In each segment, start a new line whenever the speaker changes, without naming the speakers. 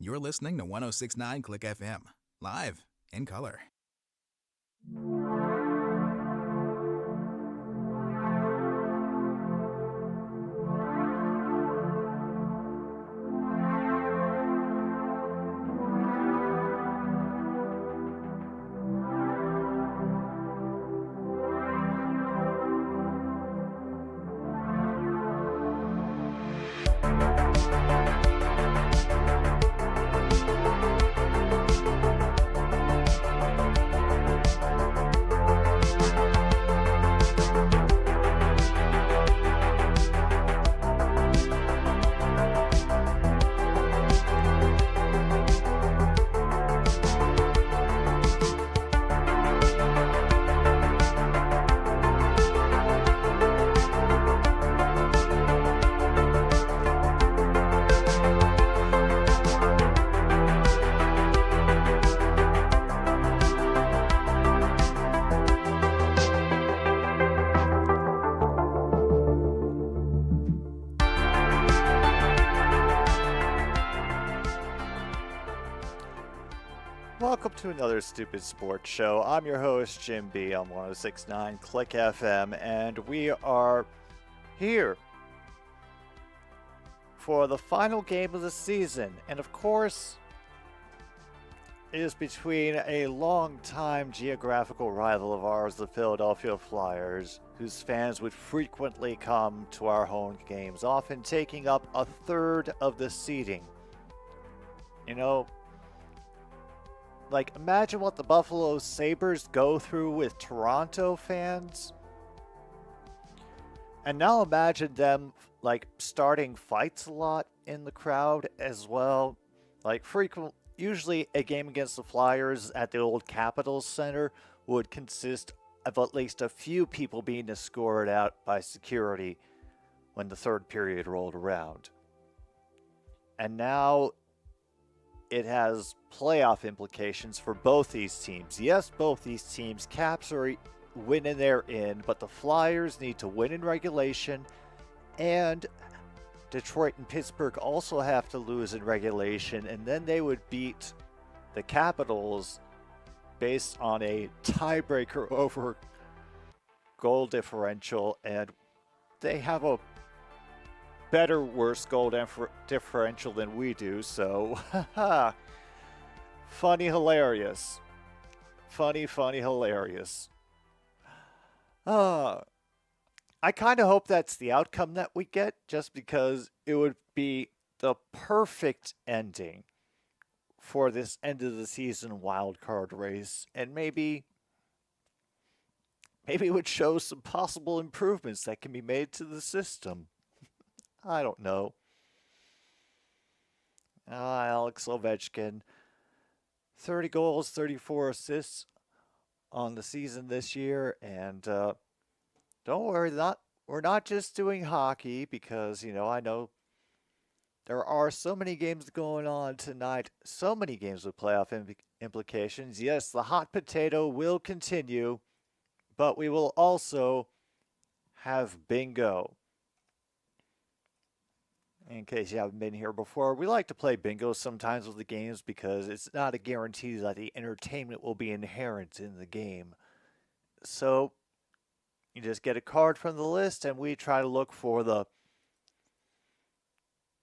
You're listening to 1069 Click FM, live in color.
Welcome to another Stupid Sports Show. I'm your host, Jim B. on 1069 Click FM, and we are here for the final game of the season. And of course, it is between a long-time geographical rival of ours, the Philadelphia Flyers, whose fans would frequently come to our home games, often taking up a third of the seating. You know, like, imagine what the Buffalo Sabres go through with Toronto fans. And now imagine them, like, starting fights a lot in the crowd as well. Like, usually a game against the Flyers at the old Capitals Center would consist of at least a few people being escorted out by security when the third period rolled around. And now it has playoff implications for both these teams. Yes, both these teams, Caps are winning their in, but the Flyers need to win in regulation, and Detroit and Pittsburgh also have to lose in regulation, and then they would beat the Capitals based on a tiebreaker over goal differential, and they have a better, worse goal differential than we do, so funny, hilarious. Funny, hilarious. I kind of hope that's the outcome that we get, just because it would be the perfect ending for this end of the season wildcard race, and maybe it would show some possible improvements that can be made to the system. I don't know. Alex Ovechkin, 30 goals, 34 assists on the season this year. And don't worry, we're not just doing hockey, because, I know there are so many games going on tonight, so many games with playoff implications. Yes, the hot potato will continue, but we will also have bingo. In case you haven't been here before, we like to play bingo sometimes with the games because it's not a guarantee that the entertainment will be inherent in the game. So you just get a card from the list, and we try to look for the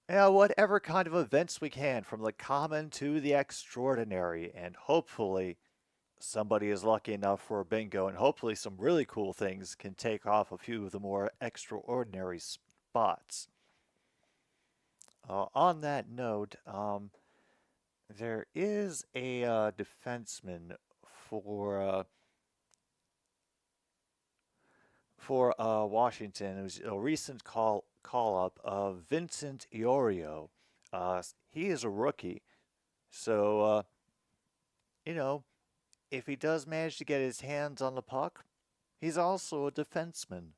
whatever kind of events we can, from the common to the extraordinary, and hopefully somebody is lucky enough for a bingo, and hopefully some really cool things can take off a few of the more extraordinary spots. On that note, there is a defenseman for Washington who's a recent call-up of Vincent Iorio. He is a rookie, so if he does manage to get his hands on the puck, he's also a defenseman.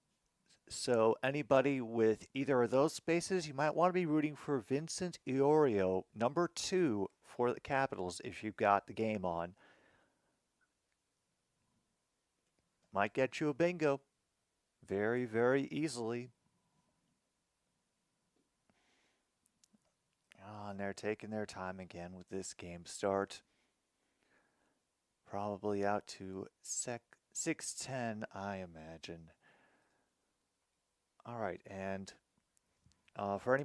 So anybody with either of those spaces, you might want to be rooting for Vincent Iorio, number 2 for the Capitals if you've got the game on. Might get you a bingo very, very easily. And they're taking their time again with this game start. Probably out to 6:10, I imagine. All right, and for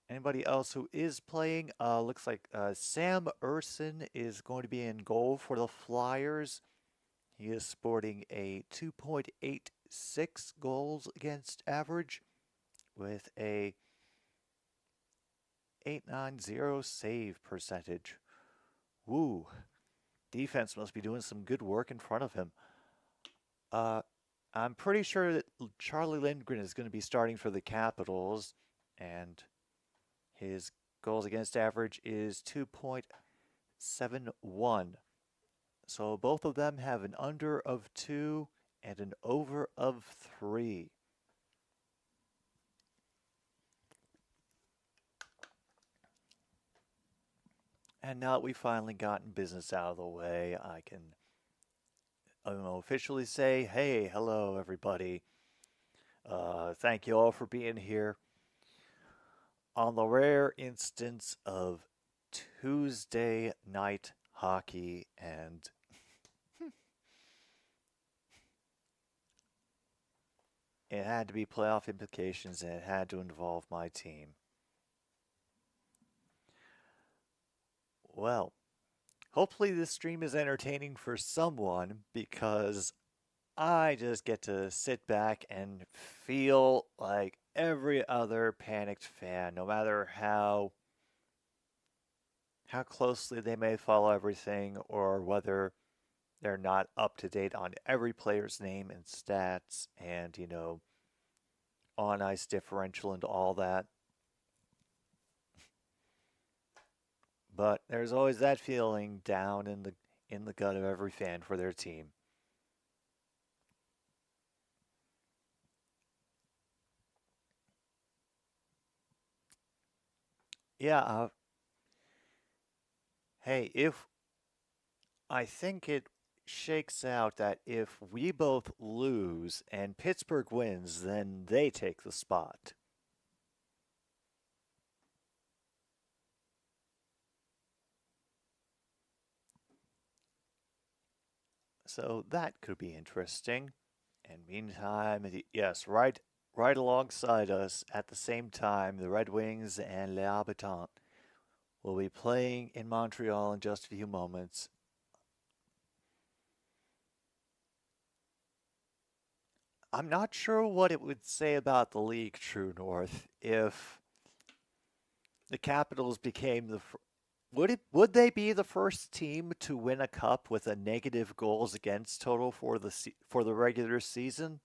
anybody else who is playing, looks like Sam Urson is going to be in goal for the Flyers. He is sporting a 2.86 goals against average with a 890 save percentage. Woo. Defense must be doing some good work in front of him. I'm pretty sure that Charlie Lindgren is going to be starting for the Capitals, and his goals against average is 2.71. So both of them have an under of 2 and an over of 3. And now that we've finally gotten business out of the way, I can officially say, hey, hello, everybody. Thank you all for being here. On the rare instance of Tuesday night hockey, and it had to be playoff implications, and it had to involve my team. Well, hopefully this stream is entertaining for someone, because I just get to sit back and feel like every other panicked fan, no matter how closely they may follow everything, or whether they're not up to date on every player's name and stats and, on ice differential and all that. But there's always that feeling down in the gut of every fan for their team. Yeah, hey, if I think it shakes out that if we both lose and Pittsburgh wins, then they take the spot. So that could be interesting. And meantime, yes, right alongside us at the same time, the Red Wings and Les Habitants will be playing in Montreal in just a few moments. I'm not sure what it would say about the league, True North, if the Capitals became the would they be the first team to win a cup with a negative goals against total for the regular season?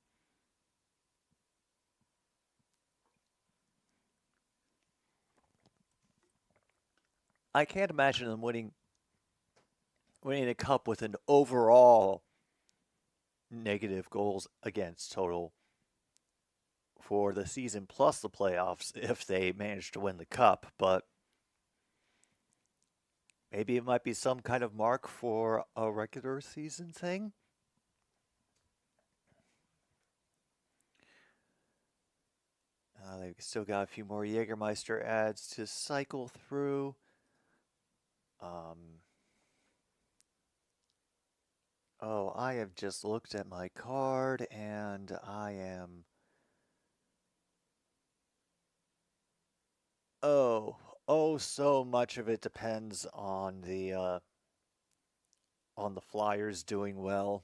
I can't imagine them winning a cup with an overall negative goals against total for the season plus the playoffs if they manage to win the cup, but maybe it might be some kind of mark for a regular season thing. They've still got a few more Jägermeister ads to cycle through. Oh, I have just looked at my card and I am. Oh, so much of it depends on the Flyers doing well.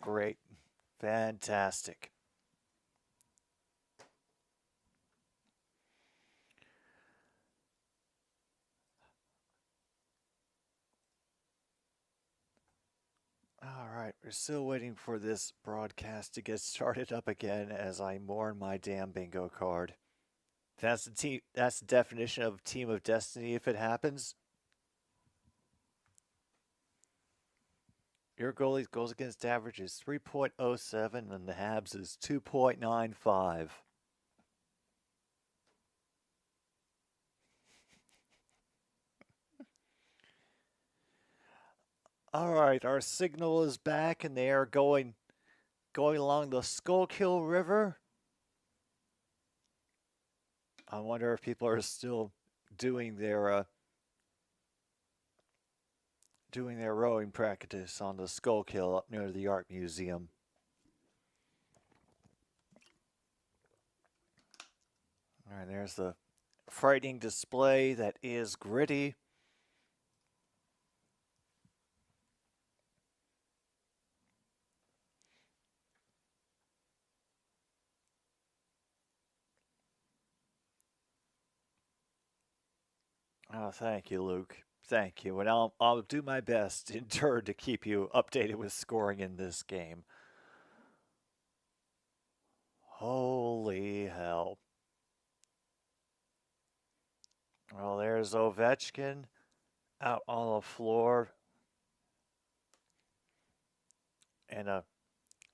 Great. Fantastic. All right, we're still waiting for this broadcast to get started up again as I mourn my damn bingo card. That's the definition of team of destiny if it happens. Your goalie's goals against average is 3.07 and the Habs is 2.95. All right, our signal is back and they are going going along the Schuylkill River. I wonder if people are still doing their rowing practice on the Schuylkill up near the Art Museum. All right, there's the frightening display that is Gritty. Oh, thank you, Luke. Thank you. And I'll do my best in turn to keep you updated with scoring in this game. Holy hell. Well, there's Ovechkin out on the floor. And a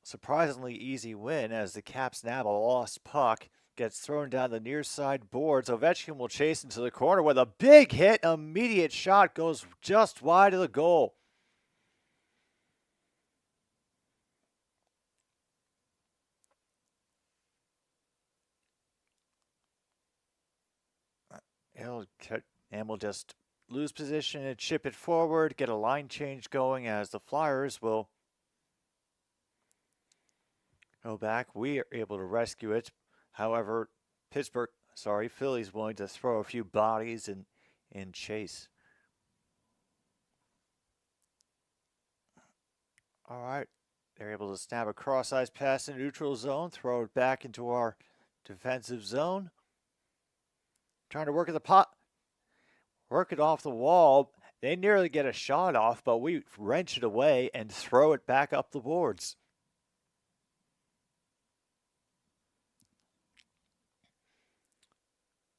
surprisingly easy win as the Caps nab a lost puck. Gets thrown down the near side boards. Ovechkin will chase into the corner with a big hit. Immediate shot goes just wide of the goal. And we'll just lose position and chip it forward. Get a line change going as the Flyers will go back. We are able to rescue it. However, Philly's willing to throw a few bodies in chase. All right. They're able to snap a cross-ice pass in neutral zone, throw it back into our defensive zone. Trying to work at the pot, work it off the wall. They nearly get a shot off, but we wrench it away and throw it back up the boards.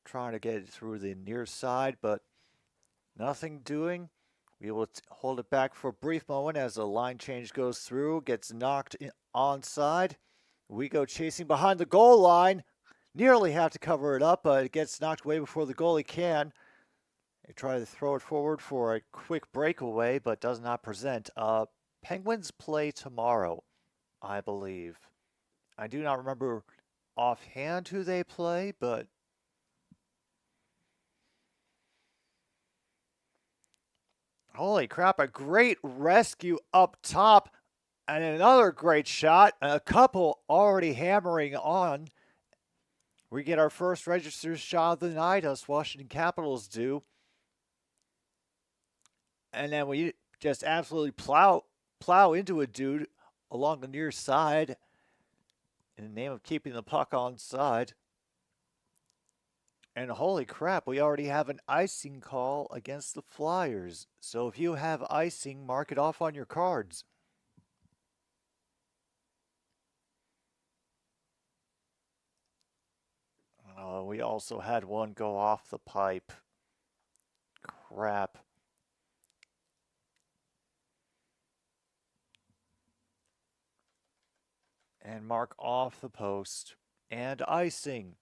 Trying to get it through the near side, but nothing doing. We will hold it back for a brief moment as the line change goes through, gets knocked onside. We go chasing behind the goal line. Nearly have to cover it up, but it gets knocked away before the goalie can. They try to throw it forward for a quick breakaway, but does not present. Penguins play tomorrow, I believe. I do not remember offhand who they play, but holy crap, a great rescue up top and another great shot. A couple already hammering on. We get our first registered shot of the night, us Washington Capitals do. And then we just absolutely plow into a dude along the near side in the name of keeping the puck onside. And holy crap, we already have an icing call against the Flyers. So if you have icing, mark it off on your cards. We also had one go off the pipe. Crap. And mark off the post. And icing.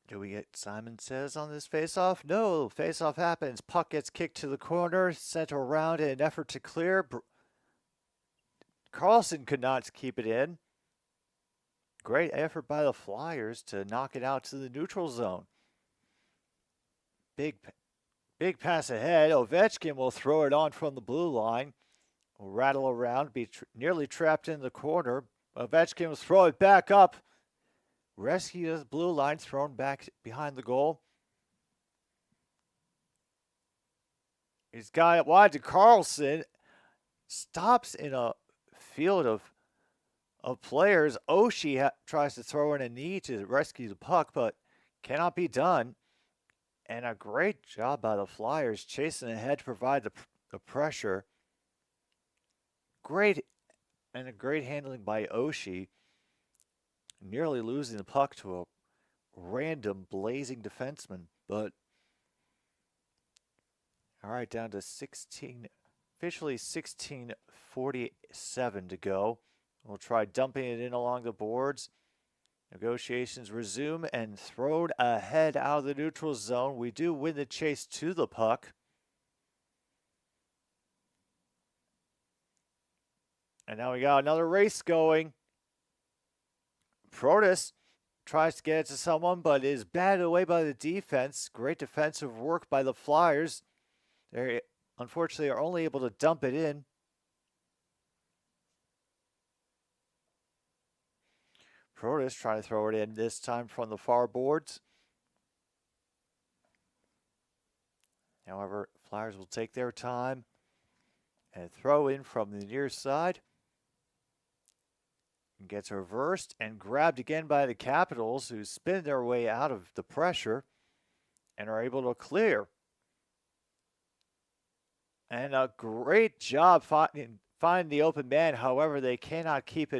Do we get Simon Says on this faceoff? No, faceoff happens. Puck gets kicked to the corner, sent around in an effort to clear. Carlson could not keep it in. Great effort by the Flyers to knock it out to the neutral zone. Big pass ahead. Ovechkin will throw it on from the blue line. Will rattle around, be nearly trapped in the corner. Ovechkin will throw it back up. Rescue the blue line, thrown back behind the goal. He's got it wide to Carlson. Stops in a field of players. Oshie tries to throw in a knee to rescue the puck, but cannot be done. And a great job by the Flyers chasing ahead to provide the pressure. Great handling by Oshie. Nearly losing the puck to a random blazing defenseman, but all right, down to 16, officially 16:47 to go. We'll try dumping it in along the boards. Negotiations resume and thrown ahead out of the neutral zone. We do win the chase to the puck. And now we got another race going. Protus tries to get it to someone, but is batted away by the defense. Great defensive work by the Flyers. They unfortunately are only able to dump it in. Protus trying to throw it in this time from the far boards. However, Flyers will take their time and throw in from the near side. Gets reversed and grabbed again by the Capitals, who spin their way out of the pressure and are able to clear. And a great job finding the open man. However, they cannot keep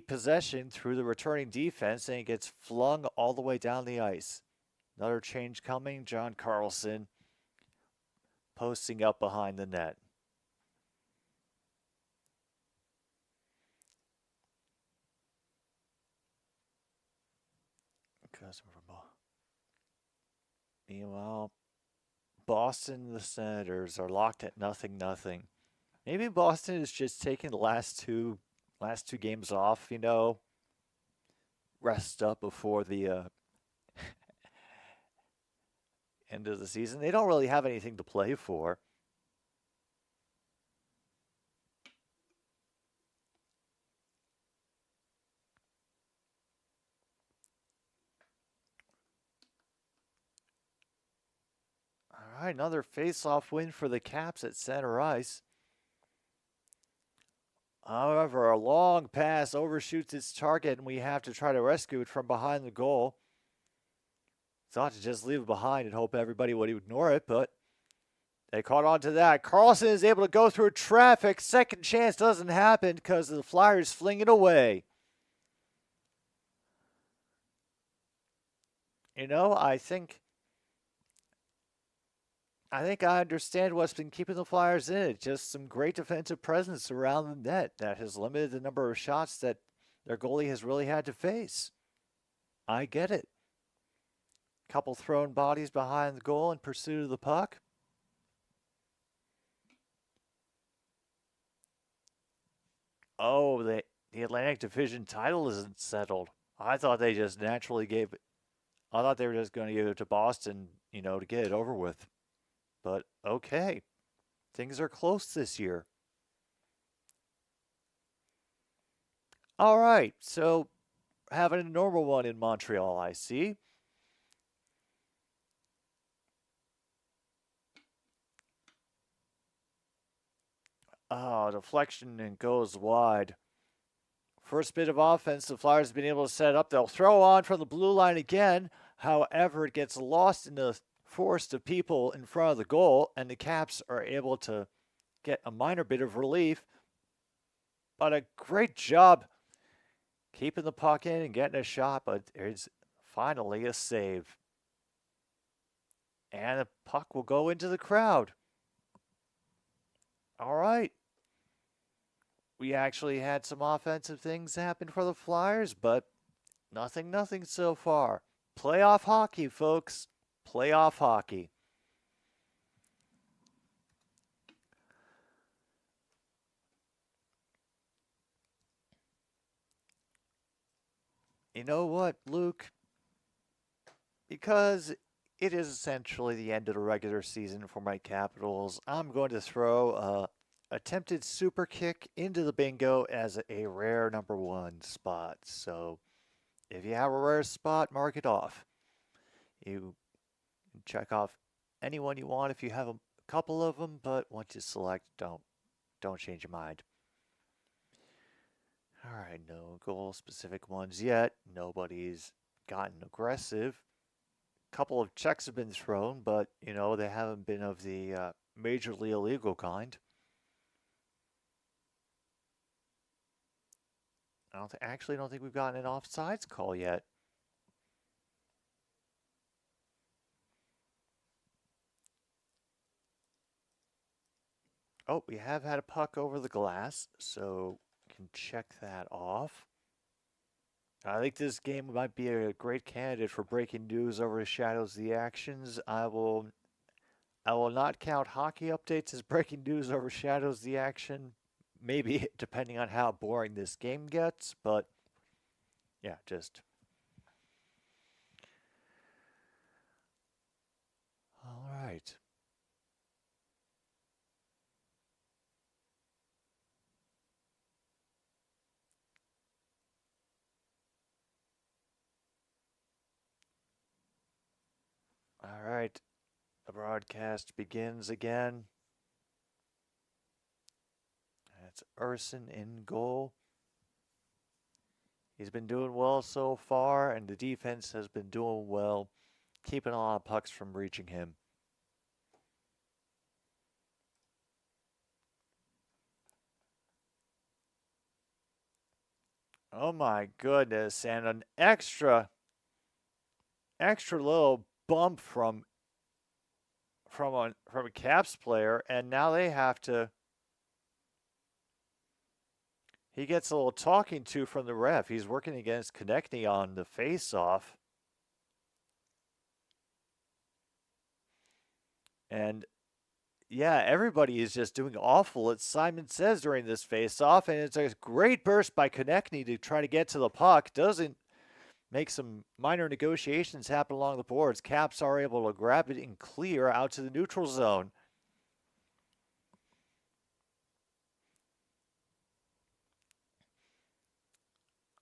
possession through the returning defense, and it gets flung all the way down the ice. Another change coming. John Carlson posting up behind the net. Meanwhile, Boston and the Senators are locked at 0-0. Maybe Boston is just taking the last two games off, rest up before the end of the season. They don't really have anything to play for. All right, another face-off win for the Caps at center ice. However, a long pass overshoots its target, and we have to try to rescue it from behind the goal. Thought to just leave it behind and hope everybody would ignore it, but they caught on to that. Carlson is able to go through traffic. Second chance doesn't happen because the Flyers fling it away. I think I understand what's been keeping the Flyers in it. Just some great defensive presence around the net that has limited the number of shots that their goalie has really had to face. I get it. Couple thrown bodies behind the goal in pursuit of the puck. Oh, the Atlantic Division title isn't settled. I thought they just naturally gave it. I thought they were just going to give it to Boston, to get it over with. But okay, things are close this year. All right, so having a normal one in Montreal, I see. Oh, deflection and goes wide. First bit of offense, the Flyers have been able to set up. They'll throw on from the blue line again. However, it gets lost in the forest of people in front of the goal, and the Caps are able to get a minor bit of relief. But a great job keeping the puck in and getting a shot, but there's finally a save. And the puck will go into the crowd. All right. We actually had some offensive things happen for the Flyers, but nothing so far. Playoff hockey, folks. Playoff hockey. You know what, Luke? Because it is essentially the end of the regular season for my Capitals, I'm going to throw a attempted super kick into the bingo as a rare number 1 spot. So if you have a rare spot, mark it off. You check off anyone you want if you have a couple of them, but once you select, don't change your mind. All right, no goal-specific ones yet. Nobody's gotten aggressive. A couple of checks have been thrown, but, they haven't been of the majorly illegal kind. I actually don't think we've gotten an offsides call yet. Oh, we have had a puck over the glass, so we can check that off. I think this game might be a great candidate for breaking news overshadows the actions. I will not count hockey updates as breaking news overshadows the action. Maybe depending on how boring this game gets, but yeah, just all right. All right. The broadcast begins again. That's Urson in goal. He's been doing well so far, and the defense has been doing well, keeping a lot of pucks from reaching him. Oh my goodness, and an extra little bump from a Caps player, and now they have to. He gets a little talking to from the ref. He's working against Konechny on the face-off. And yeah, everybody is just doing awful, as Simon says during this face-off, and it's a great burst by Konechny to try to get to the puck. Doesn't make some minor negotiations happen along the boards. Caps are able to grab it and clear out to the neutral zone.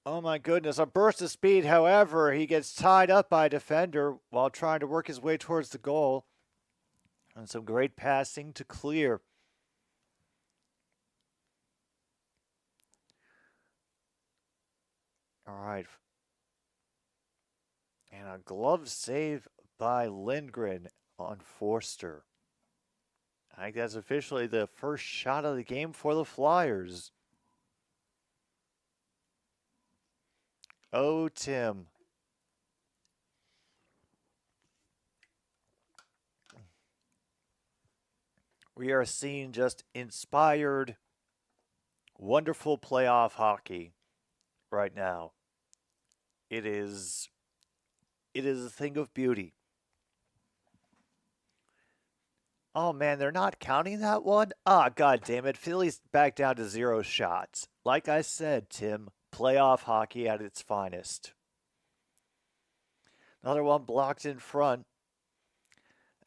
Oh my goodness, a burst of speed. However, he gets tied up by a defender while trying to work his way towards the goal. And some great passing to clear. All right. And a glove save by Lindgren on Forster. I think that's officially the first shot of the game for the Flyers. Oh, Tim. We are seeing just inspired, wonderful playoff hockey right now. It is a thing of beauty. Oh man, they're not counting that one? Ah, god damn it. Philly's back down to 0 shots. Like I said, Tim, playoff hockey at its finest. Another one blocked in front.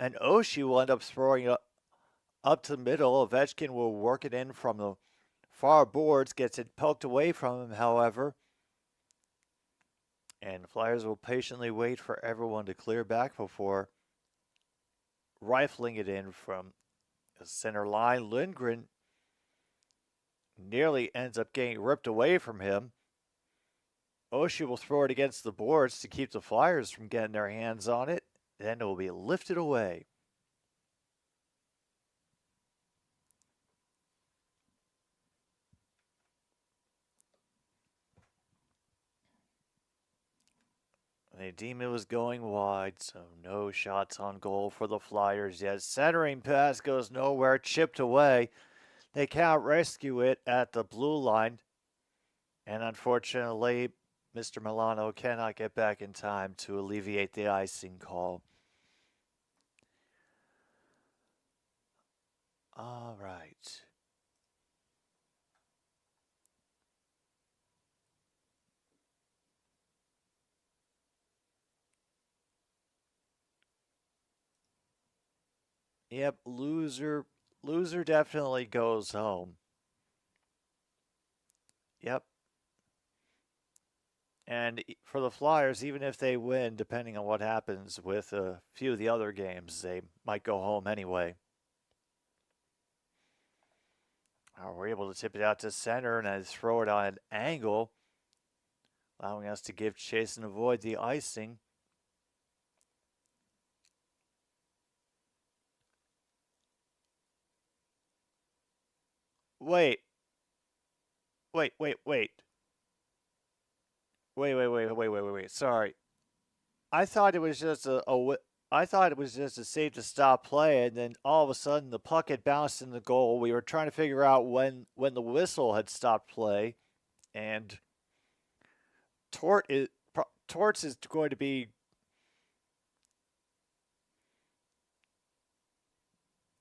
And Oshie will end up throwing it up to the middle. Ovechkin will work it in from the far boards, gets it poked away from him, however. And the Flyers will patiently wait for everyone to clear back before rifling it in from the center line. Lindgren nearly ends up getting ripped away from him. Oshie will throw it against the boards to keep the Flyers from getting their hands on it. Then it will be lifted away. They deem it was going wide, so no shots on goal for the Flyers yet. Centering pass goes nowhere, chipped away. They can't rescue it at the blue line. And unfortunately, Mr. Milano cannot get back in time to alleviate the icing call. All right. Yep, loser definitely goes home. Yep. And for the Flyers, even if they win, depending on what happens with a few of the other games, they might go home anyway. We're able to tip it out to center and then throw it on an angle, allowing us to give chase and avoid the icing. Wait. Sorry. I thought it was just I thought it was just a save to stop play, and then all of a sudden the puck had bounced in the goal. We were trying to figure out when the whistle had stopped play, and Torts is going to be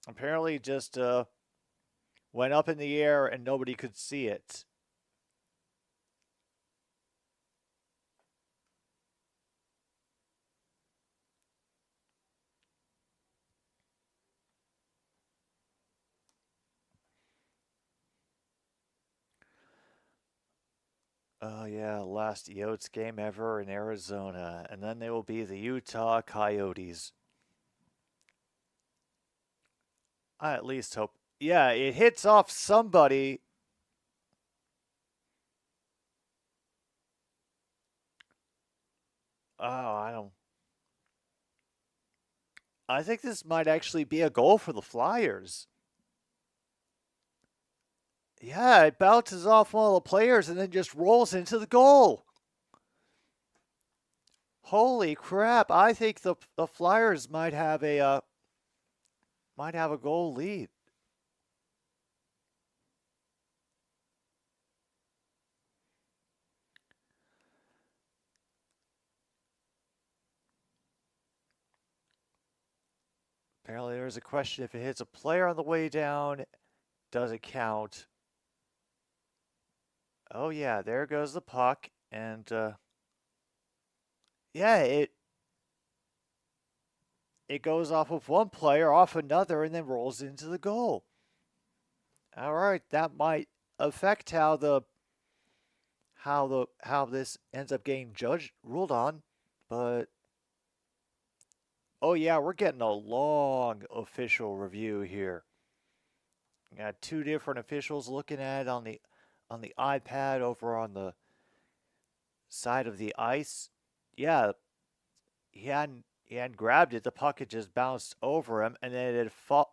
apparently just went up in the air and nobody could see it. Oh yeah, last Yotes game ever in Arizona, and then they will be the Utah Coyotes. I at least hope. Yeah, it hits off somebody. Oh, I don't. I think this might actually be a goal for the Flyers. Yeah, it bounces off one of the players and then just rolls into the goal. Holy crap! I think the Flyers might have a goal lead. Apparently, there's a question if it hits a player on the way down, does it count? Oh yeah, there goes the puck, and yeah, it goes off of one player, off another, and then rolls into the goal. All right, that might affect how this ends up getting judged ruled on, but oh yeah, we're getting a long official review here. Got two different officials looking at it on the iPad over on the side of the ice. Yeah, he hadn't grabbed it. The puck had just bounced over him, and then it had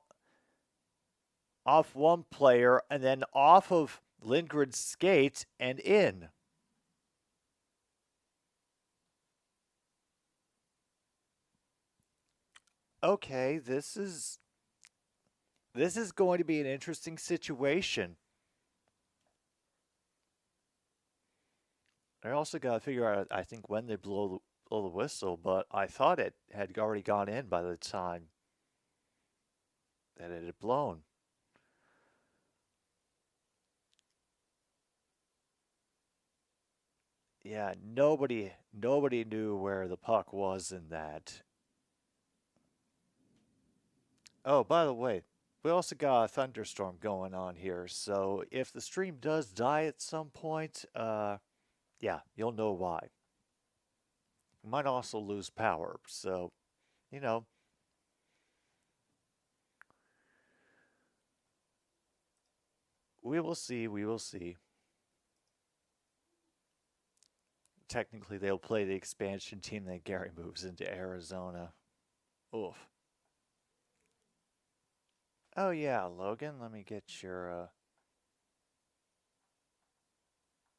off one player, and then off of Lindgren's skate and in. Okay, this is going to be an interesting situation. I also got to figure out, I think, when they blow the whistle, but I thought it had already gone in by the time that it had blown. Yeah, nobody knew where the puck was in that. Oh, by the way, we also got a thunderstorm going on here, so if the stream does die at some point, yeah, you'll know why. We might also lose power, so, you know, we will see, we will see. Technically, they'll play the expansion team, then Gary moves into Arizona. Oof. Oh yeah, Logan, let me get your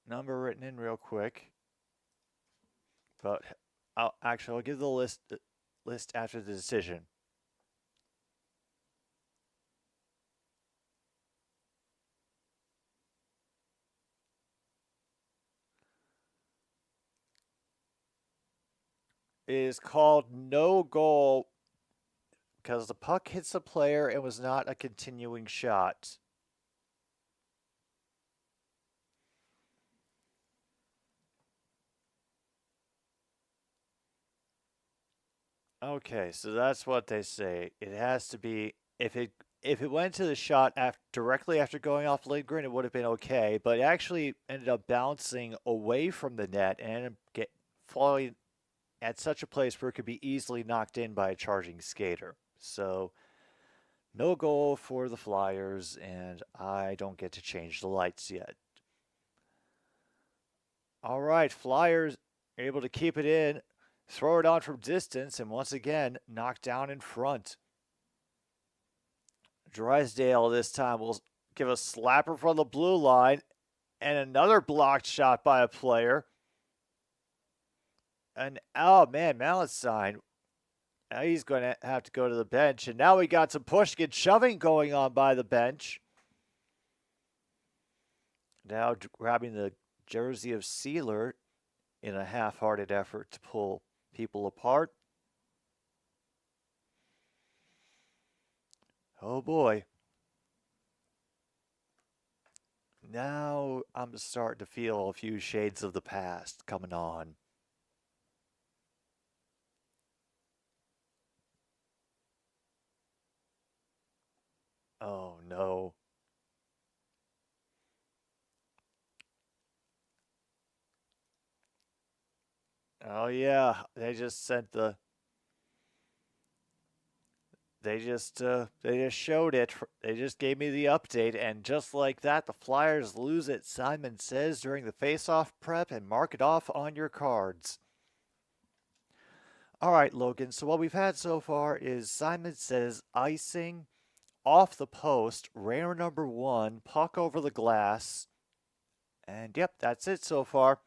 number written in real quick. But I'll give the list after the decision. It is called no goal because the puck hits the player and was not a continuing shot. Okay, so that's what they say. It has to be if it went to the shot directly after going off Lindgren, it would have been okay. But it actually ended up bouncing away from the net and ended up falling at such a place where it could be easily knocked in by a charging skater. So no goal for the Flyers, and I don't get to change the lights yet. All right, Flyers are able to keep it in, throw it on from distance, and once again, knock down in front. Drysdale this time will give a slapper from the blue line, and another blocked shot by a player. And oh man, Malensine, now he's going to have to go to the bench. And now we got some pushing and shoving going on by the bench. Now grabbing the jersey of Sealer in a half-hearted effort to pull people apart. Oh boy. Now I'm starting to feel a few shades of the past coming on. Oh no. Oh yeah, they just showed it. They just gave me the update, and just like that, the Flyers lose it. Simon Says during the face-off prep, and mark it off on your cards. All right, Logan. So what we've had so far is Simon Says icing off the post, rare number 1, puck over the glass, and yep, that's it so far.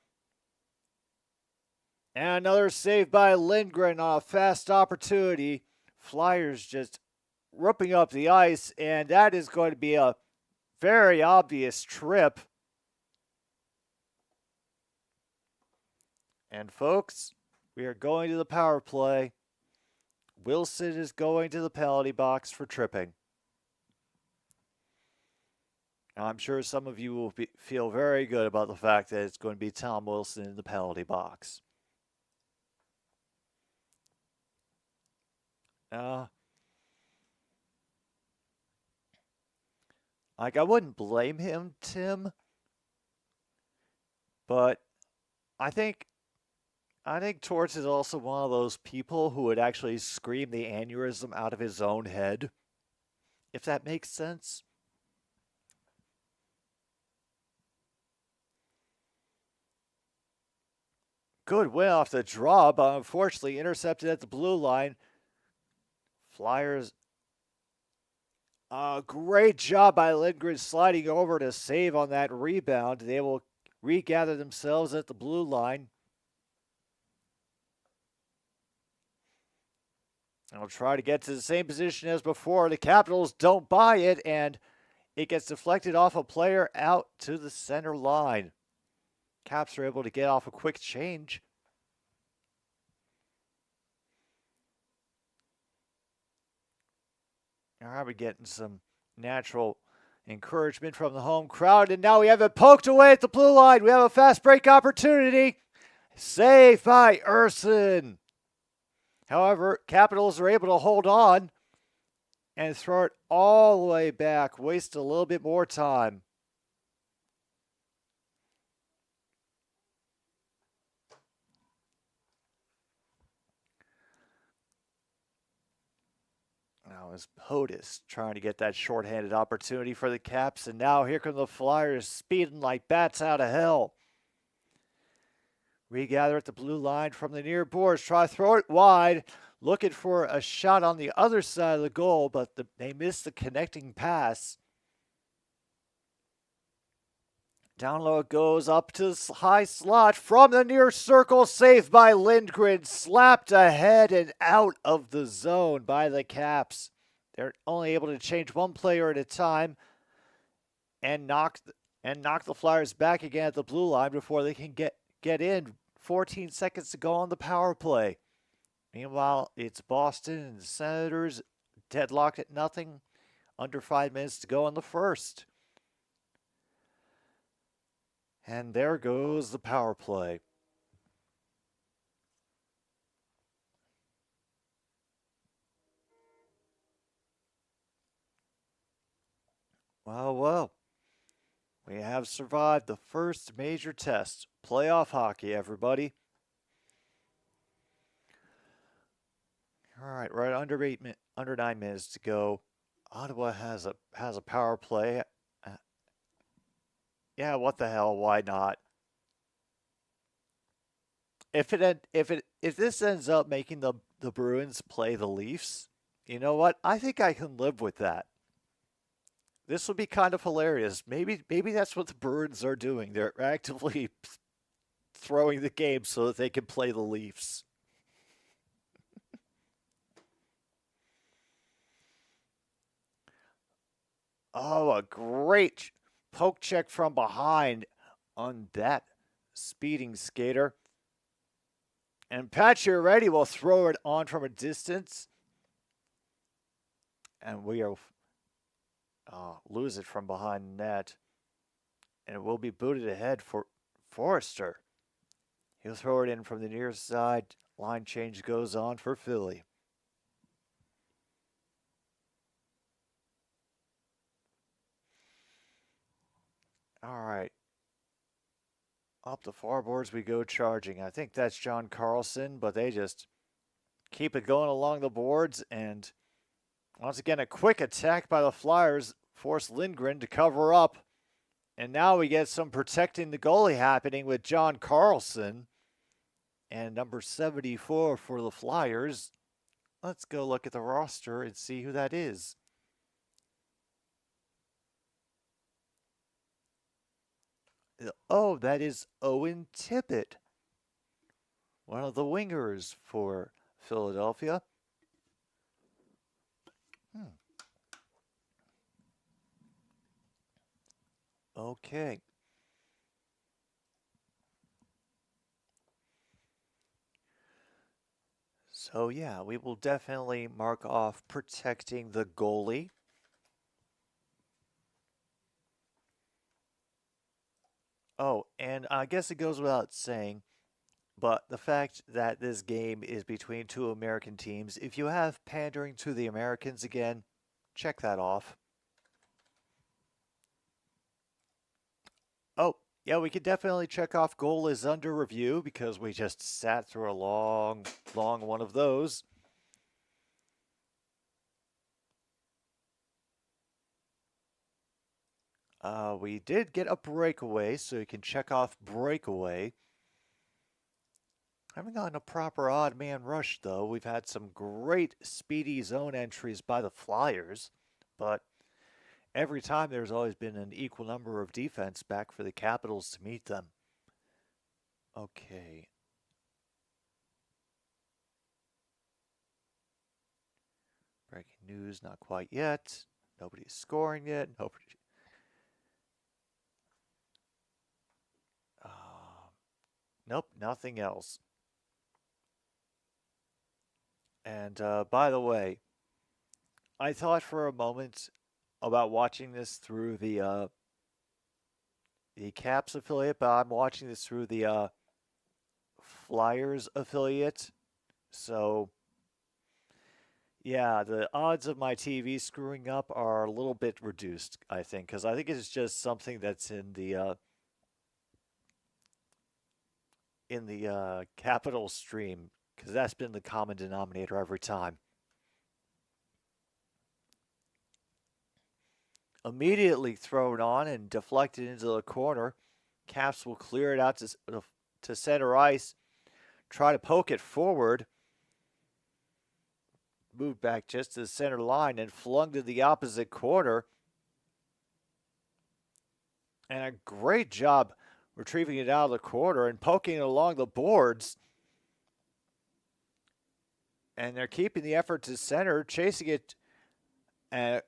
And another save by Lindgren on a fast opportunity. Flyers just ripping up the ice, and that is going to be a very obvious trip. And folks, we are going to the power play. Wilson is going to the penalty box for tripping. Now, I'm sure some of you will feel very good about the fact that it's going to be Tom Wilson in the penalty box. Like, I wouldn't blame him, Tim, but I think Torts is also one of those people who would actually scream the aneurysm out of his own head, if that makes sense. Good win off the draw, but unfortunately intercepted at the blue line. Flyers, great job by Lindgren sliding over to save on that rebound. They will regather themselves at the blue line. I'll try to get to the same position as before. The Capitals don't buy it, and it gets deflected off a player out to the center line. Caps are able to get off a quick change. All right, we're getting some natural encouragement from the home crowd, and now we have it poked away at the blue line. We have a fast break opportunity. Saved by Urson. However, Capitals are able to hold on and throw it all the way back, waste a little bit more time. Now is POTUS trying to get that shorthanded opportunity for the Caps, and now here come the Flyers speeding like bats out of hell. Regather at the blue line from the near boards. Try to throw it wide. Looking for a shot on the other side of the goal, but they missed the connecting pass. Down low it goes up to the high slot from the near circle. Saved by Lindgren. Slapped ahead and out of the zone by the Caps. They're only able to change one player at a time and knock the Flyers back again at the blue line before they can get in. 14 seconds to go on the power play. Meanwhile, it's Boston and the Senators deadlocked at nothing. Under 5 minutes to go in the first. And there goes the power play. Well. We have survived the first major test. Playoff hockey, everybody. All right, right under 9 minutes to go. Ottawa has a power play. Yeah, what the hell? Why not? If this ends up making the Bruins play the Leafs, you know what? I think I can live with that. This would be kind of hilarious. Maybe that's what the Bruins are doing. They're actively throwing the game so that they can play the Leafs. Oh, a great poke check from behind on that speeding skater. And Pacioretty will throw it on from a distance. And we are lose it from behind the net. And it will be booted ahead for Forrester. He'll throw it in from the near side. Line change goes on for Philly. All right. Up the far boards we go charging. I think that's John Carlson, but they just keep it going along the boards. And once again, a quick attack by the Flyers forced Lindgren to cover up. And now we get some protecting the goalie happening with John Carlson. And number 74 for the Flyers. Let's go look at the roster and see who that is. Oh, that is Owen Tippett, one of the wingers for Philadelphia. Okay. So, yeah, we will definitely mark off protecting the goalie. Oh, and I guess it goes without saying, but the fact that this game is between two American teams, if you have pandering to the Americans again, check that off. Oh, yeah, we could definitely check off goal is under review because we just sat through a long one of those. We did get a breakaway, so you can check off breakaway. Haven't gotten a proper odd man rush, though. We've had some great speedy zone entries by the Flyers, but every time there's always been an equal number of defense back for the Capitals to meet them. Okay. Breaking news, not quite yet. Nobody's scoring yet. Nobody. Nope, nothing else. And by the way, I thought for a moment about watching this through the Caps affiliate, but I'm watching this through the Flyers affiliate. So, yeah, the odds of my TV screwing up are a little bit reduced, I think, because I think it's just something that's in the Capital stream, because that's been the common denominator every time. Immediately thrown on and deflected into the corner. Caps will clear it out to center ice. Try to poke it forward. Moved back just to the center line and flung to the opposite corner. And a great job retrieving it out of the corner and poking it along the boards. And they're keeping the effort to center, chasing it. And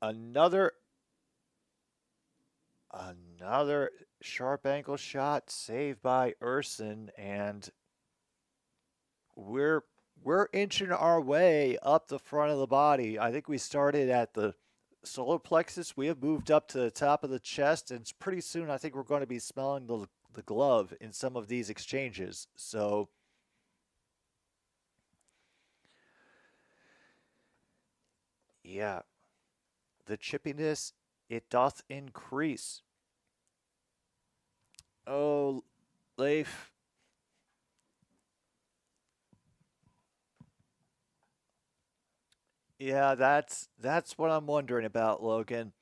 another sharp ankle shot saved by Urson, and we're inching our way up the front of the body. I think we started at the solar plexus. We have moved up to the top of the chest, and pretty soon I think we're going to be smelling the glove in some of these exchanges. So, yeah, the chippiness, it doth increase. Oh, Leif. Yeah, that's what I'm wondering about, Logan.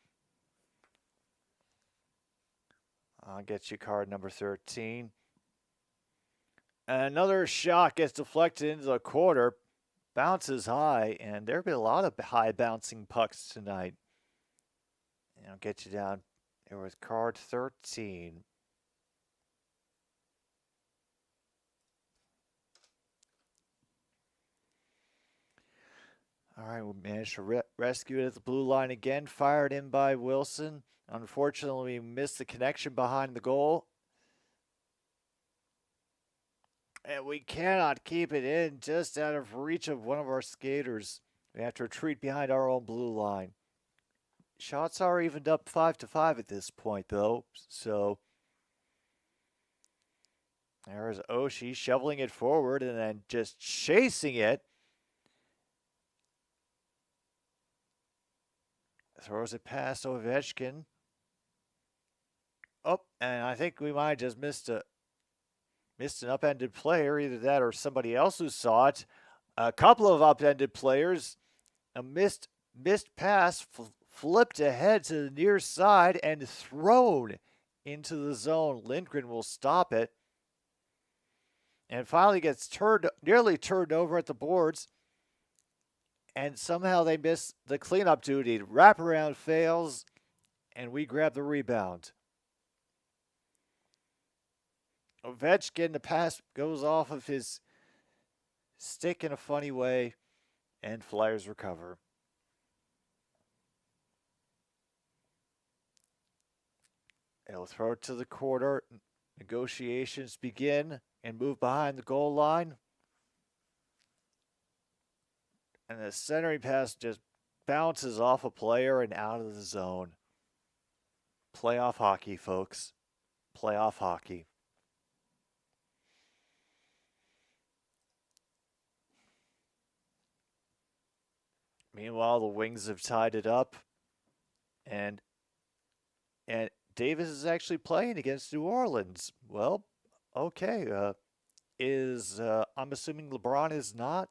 I'll get you card number 13. And another shot gets deflected into the corner, bounces high, and there'll be a lot of high bouncing pucks tonight. And I'll get you down there with card 13. All right, we managed to rescue it at the blue line again. Fired in by Wilson. Unfortunately, we missed the connection behind the goal. And we cannot keep it in just out of reach of one of our skaters. We have to retreat behind our own blue line. Shots are evened up 5-5 at this point, though. So there's Oshie shoveling it forward and then just chasing it. Throws it past Ovechkin. Oh, and I think we might have just missed an upended player. Either that or somebody else who saw it. A couple of upended players. A missed pass flipped ahead to the near side and thrown into the zone. Lindgren will stop it. And finally gets nearly turned over at the boards. And somehow they miss the cleanup duty. Wraparound fails, and we grab the rebound. Ovechkin, the pass goes off of his stick in a funny way, and Flyers recover. They'll throw it to the corner. Negotiations begin and move behind the goal line. And the centering pass just bounces off a player and out of the zone. Playoff hockey, folks. Playoff hockey. Meanwhile, the Wings have tied it up. And Davis is actually playing against New Orleans. Well, okay. I'm assuming LeBron is not.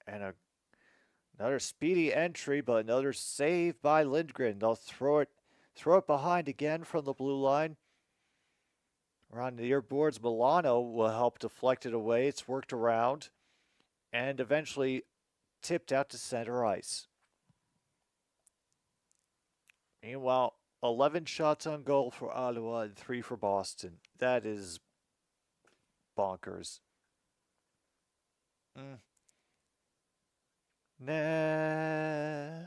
And another speedy entry, but another save by Lindgren. They'll throw it behind again from the blue line. Around near boards, Milano will help deflect it away. It's worked around and eventually tipped out to center ice. Meanwhile, 11 shots on goal for Ottawa and 3 for Boston. That is bonkers. Nah.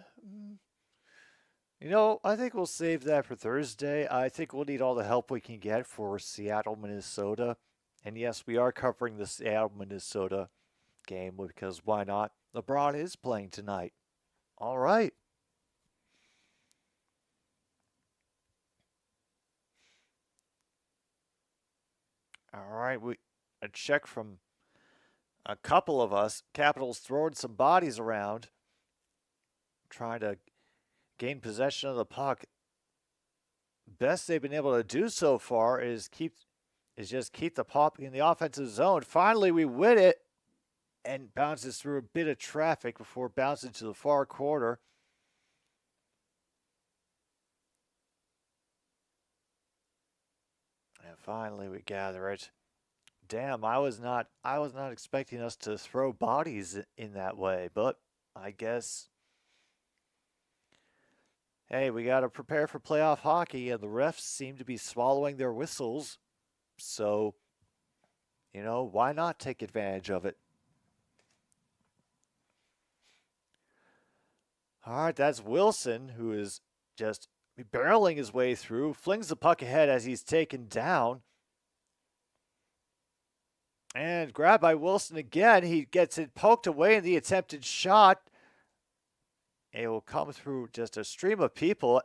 I think we'll save that for Thursday. I think we'll need all the help we can get for Seattle, Minnesota. And yes, we are covering the Seattle, Minnesota game because why not? LeBron is playing tonight. All right. All right. A check from a couple of us. Capitals throwing some bodies around, trying to gain possession of the puck. Best they've been able to do so far is just keep the puck in the offensive zone. Finally, we win it and bounces through a bit of traffic before bouncing to the far corner. And finally, we gather it. Damn, I was not expecting us to throw bodies in that way, but I guess, hey, we got to prepare for playoff hockey, and the refs seem to be swallowing their whistles. So, why not take advantage of it? All right, that's Wilson, who is just barreling his way through, flings the puck ahead as he's taken down. And grabbed by Wilson again. He gets it poked away in the attempted shot. It will come through just a stream of people.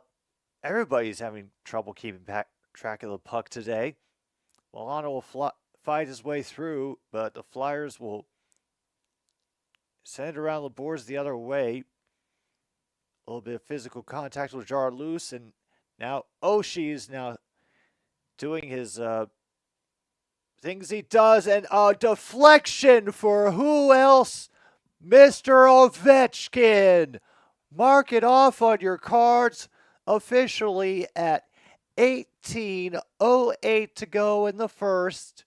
Everybody's having trouble keeping track of the puck today. Milano will fight his way through, but the Flyers will send it around the boards the other way. A little bit of physical contact will jar loose, and now Oshie is now doing his things he does, and a deflection for who else? Mr. Ovechkin. Mark it off on your cards officially at 18:08 to go in the first.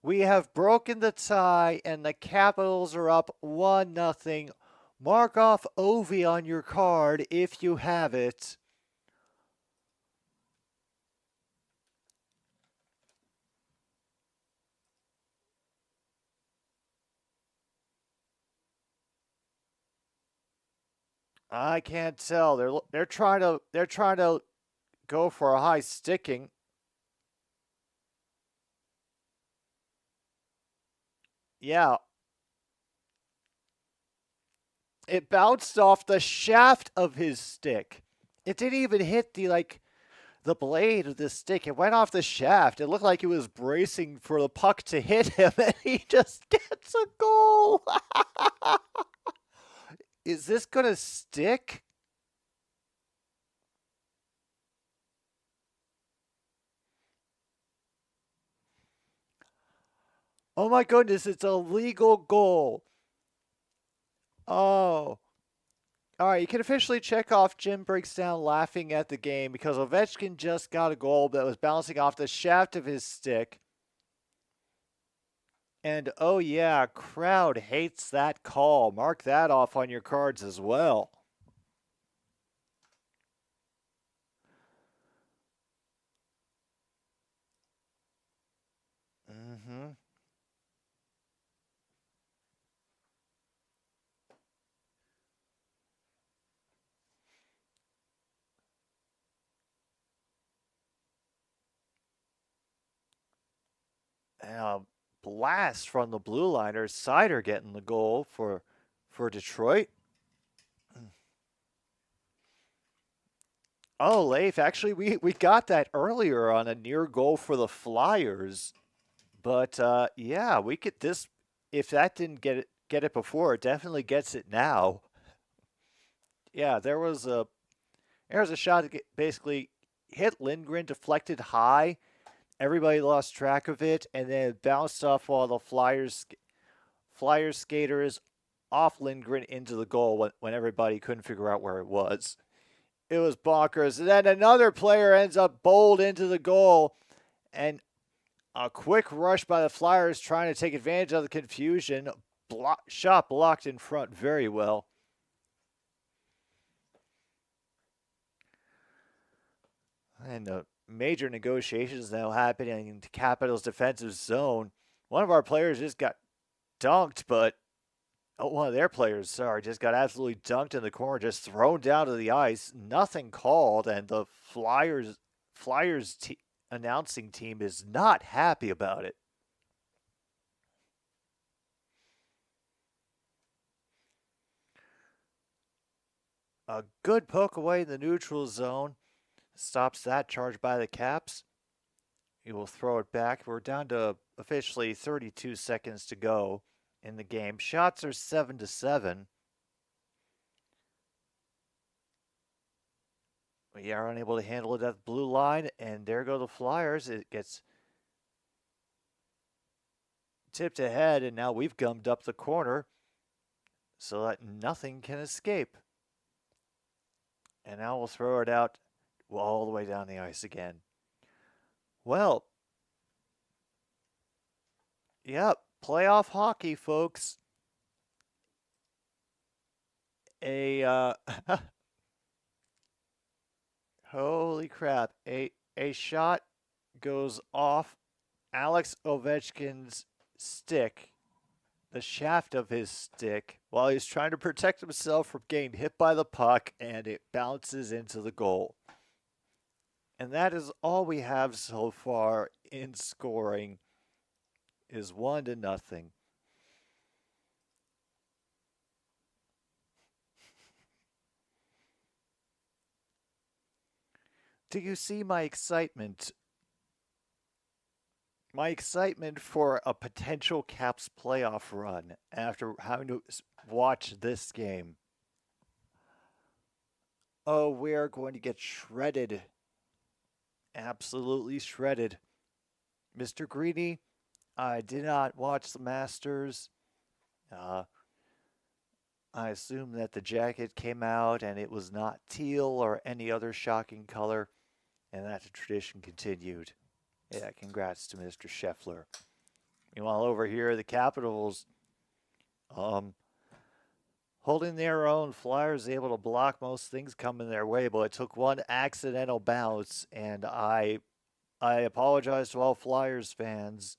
We have broken the tie, and the Capitals are up 1-0. Mark off Ovi on your card if you have it. I can't tell. They're trying to go for a high sticking. Yeah, it bounced off the shaft of his stick. It didn't even hit the blade of the stick. It went off the shaft. It looked like he was bracing for the puck to hit him, and he just gets a goal. Is this gonna stick? Oh my goodness, it's a legal goal. Oh. All right, you can officially check off Jim breaks down laughing at the game because Ovechkin just got a goal that was bouncing off the shaft of his stick. And oh yeah, crowd hates that call. Mark that off on your cards as well. Mm-hmm. Uh, Blast from the blue liners. Sider getting the goal for Detroit. Oh, Leif, actually, we got that earlier on a near goal for the Flyers. But yeah, we get this. If that didn't get it before, it definitely gets it now. Yeah, there was a shot that basically hit Lindgren, deflected high. Everybody lost track of it, and then it bounced off all the Flyers skaters off Lindgren into the goal when everybody couldn't figure out where it was. It was bonkers. And then another player ends up bowled into the goal, and a quick rush by the Flyers trying to take advantage of the confusion. Shot blocked in front very well. And major negotiations now happening in the Capitals' defensive zone. One of our players just got dunked, but one of their players, sorry, just got absolutely dunked in the corner, just thrown down to the ice. Nothing called, and the Flyers announcing team is not happy about it. A good poke away in the neutral zone stops that charge by the Caps. He will throw it back. We're down to officially 32 seconds to go in the game. Shots are 7-7. We are unable to handle it at the blue line, and there go the Flyers. It gets tipped ahead, and now we've gummed up the corner so that nothing can escape. And now we'll throw it out all the way down the ice again. Well, yep, playoff hockey, folks. Holy crap. A shot goes off Alex Ovechkin's stick, the shaft of his stick, while he's trying to protect himself from getting hit by the puck, and it bounces into the goal. And that is all we have so far in scoring is 1-0. Do you see my excitement? My excitement for a potential Caps playoff run after having to watch this game. Oh, we are going to get shredded. Absolutely shredded. Mr. Greeny, I did not watch the Masters. I assume that the jacket came out and it was not teal or any other shocking color, and that the tradition continued. Yeah, congrats to Mr. Scheffler. Meanwhile, over here, the Capitals holding their own. Flyers able to block most things coming their way, but it took one accidental bounce, and I apologize to all Flyers fans.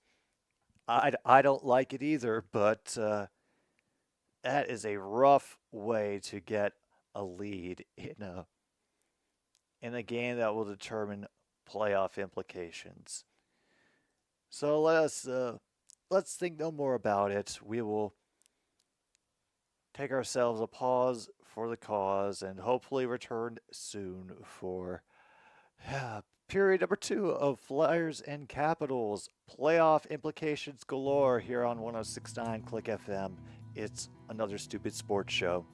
I don't like it either, but that is a rough way to get a lead in a game that will determine playoff implications. So let us let's think no more about it. We will take ourselves a pause for the cause and hopefully return soon for period number 2 of Flyers and Capitals. Playoff implications galore here on 1069 Click FM. It's another stupid sports show.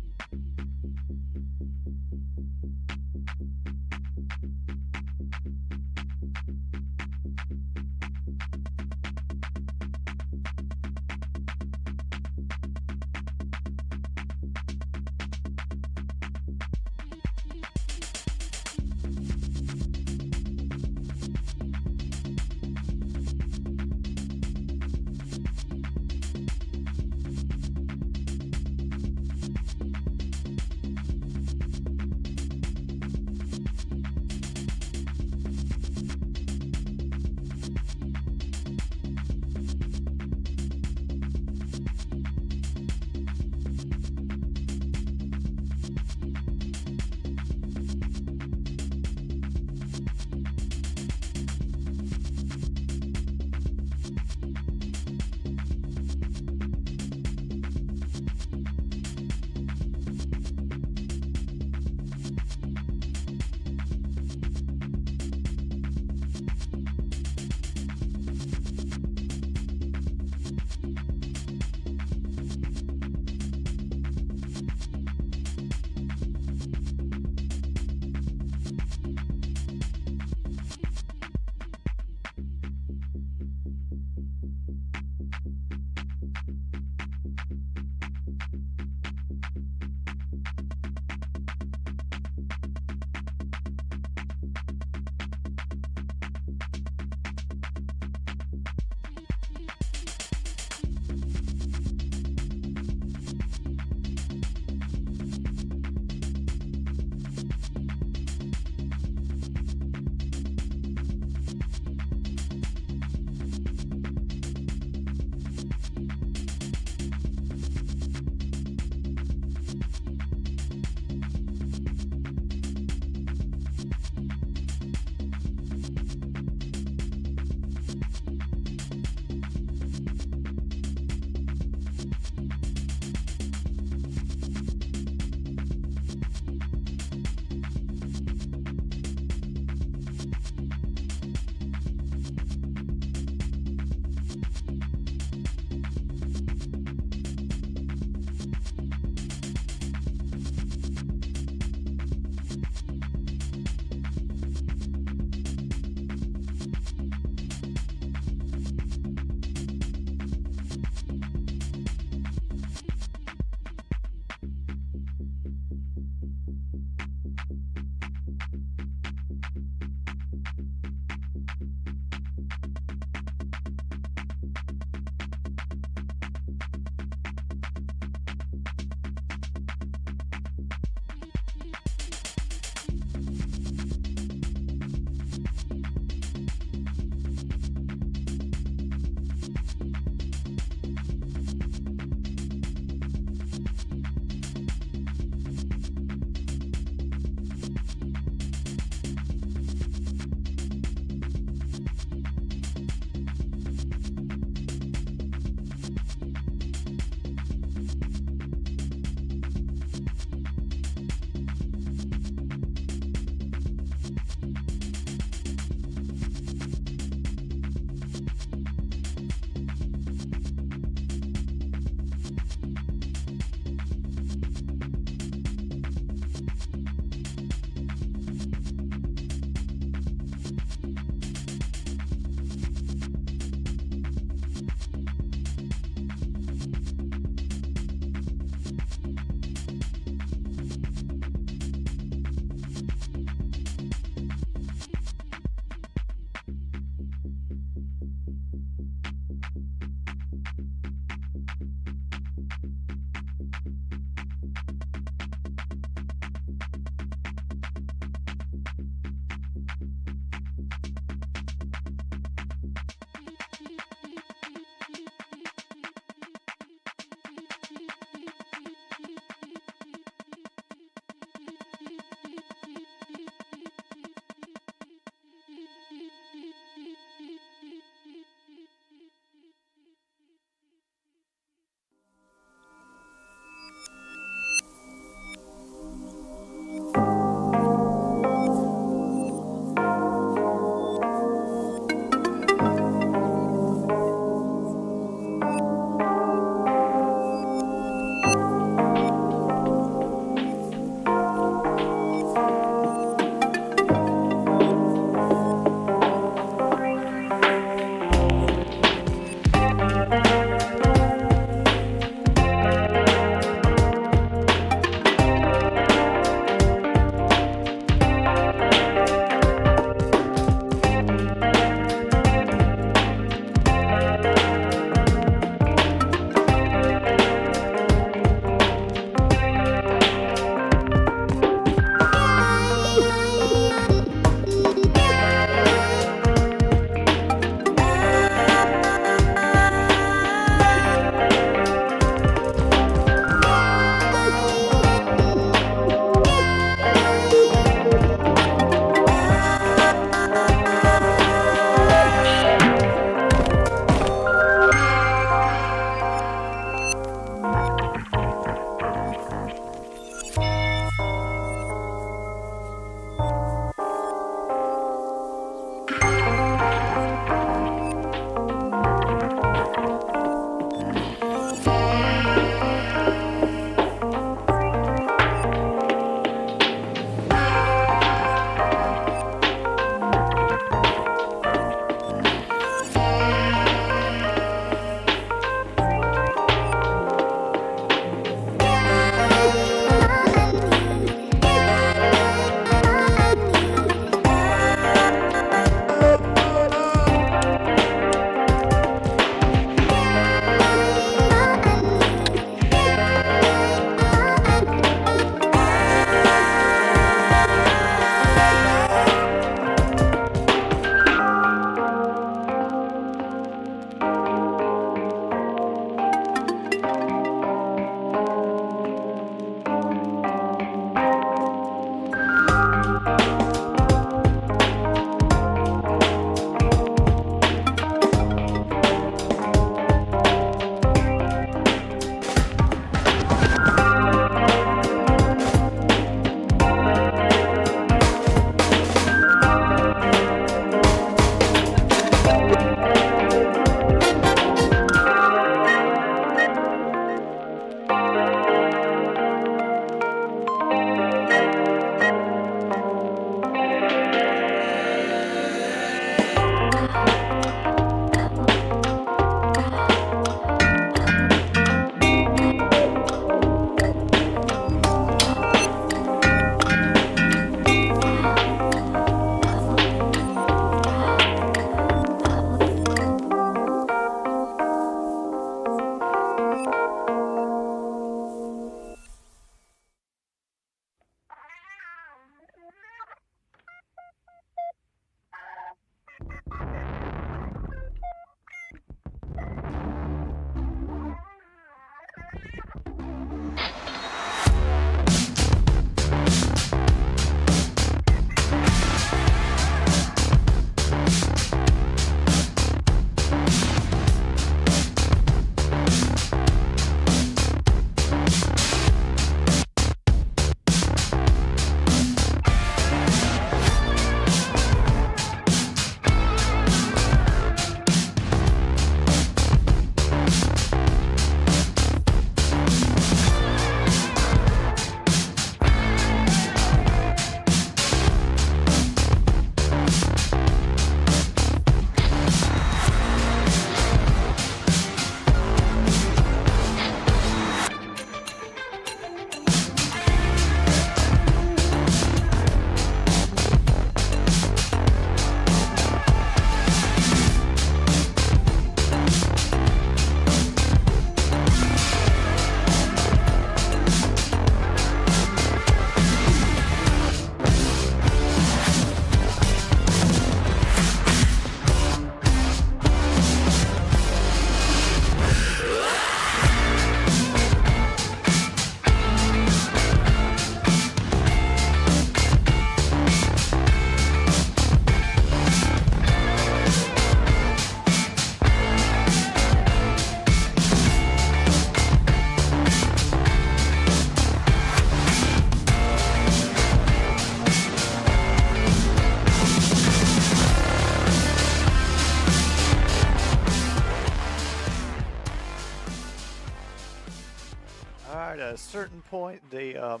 Alright, at a certain point, the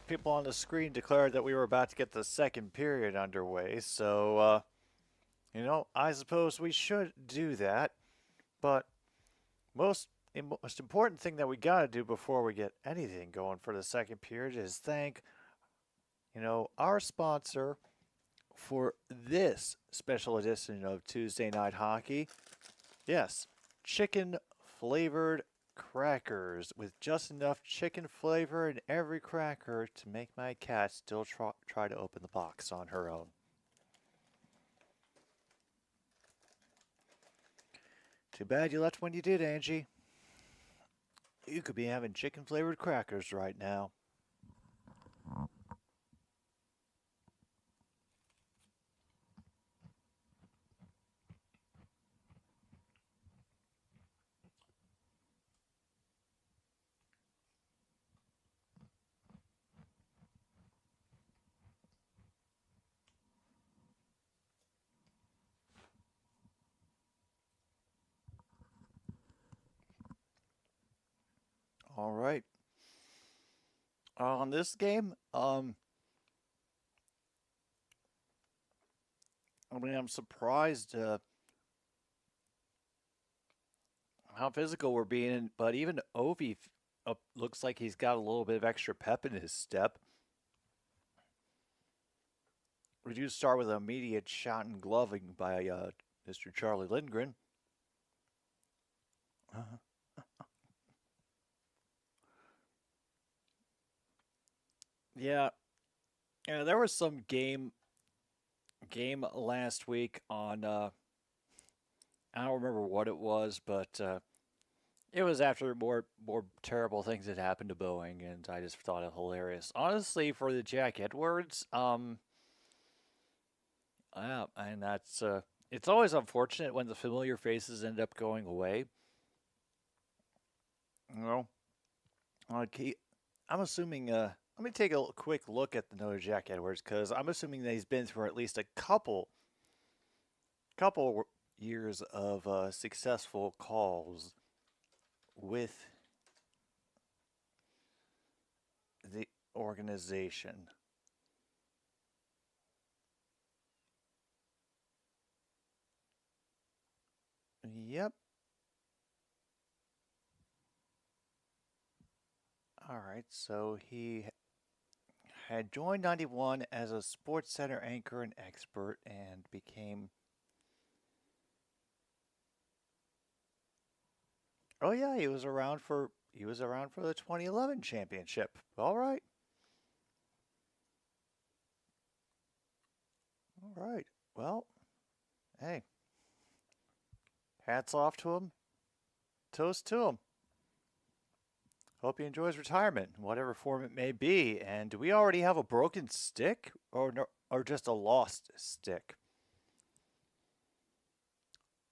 people on the screen declared that we were about to get the second period underway, so, I suppose we should do that, but most important thing that we gotta do before we get anything going for the second period is thank, our sponsor for this special edition of Tuesday Night Hockey. Yes, chicken flavored crackers with just enough chicken flavor in every cracker to make my cat still try to open the box on her own. Too bad you left when you did, Angie. You could be having chicken flavored crackers right now. All right. On this game, I'm surprised how physical we're being, but even Ovi looks like he's got a little bit of extra pep in his step. We do start with an immediate shot and gloving by Mr. Charlie Lindgren. Yeah, there was some game last week on I don't remember what it was, but it was after more terrible things had happened to Boeing, and I just thought it hilarious. Honestly, for the Jack Edwards, yeah, and that's it's always unfortunate when the familiar faces end up going away. You know, I'm assuming. Let me take a quick look at the note of Jack Edwards because I'm assuming that he's been through at least a couple years of successful calls with the organization. Yep. All right, so he had joined 91 as a Sports Center anchor and expert and became. Oh yeah, he was around for the 2011 championship. All right. All right. Well, hey, hats off to him. Toast to him. Hope he enjoys retirement, whatever form it may be. And do we already have a broken stick or just a lost stick?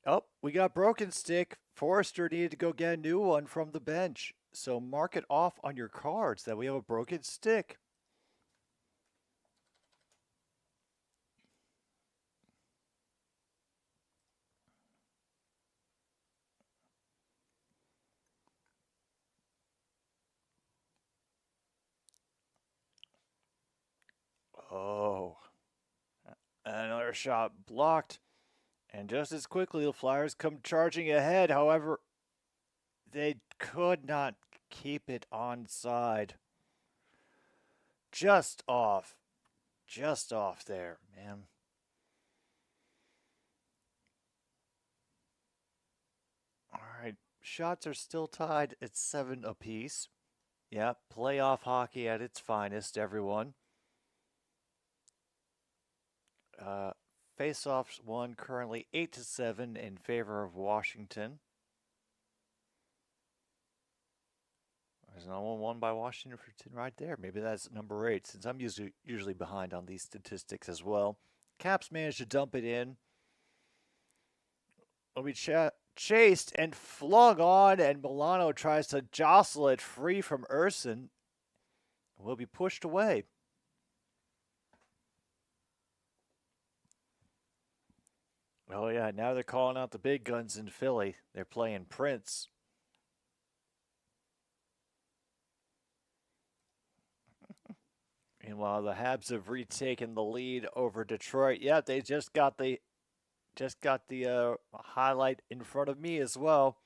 Oh, we got broken stick. Forrester needed to go get a new one from the bench. So mark it off on your cards that we have a broken stick. Oh, another shot blocked. And just as quickly, the Flyers come charging ahead. However, they could not keep it onside. Just off. Just off there, man. All right. Shots are still tied at 7 apiece. Yeah, playoff hockey at its finest, everyone. Face-offs won currently 8-7 in favor of Washington. There's another one won by Washington right there. Maybe that's number 8, since I'm usually behind on these statistics as well. Caps managed to dump it in. Will be chased and flung on, and Milano tries to jostle it free from Urson. Will be pushed away. Oh yeah, now they're calling out the big guns in Philly. They're playing Prince. Meanwhile, the Habs have retaken the lead over Detroit. Yeah, they just got the highlight in front of me as well.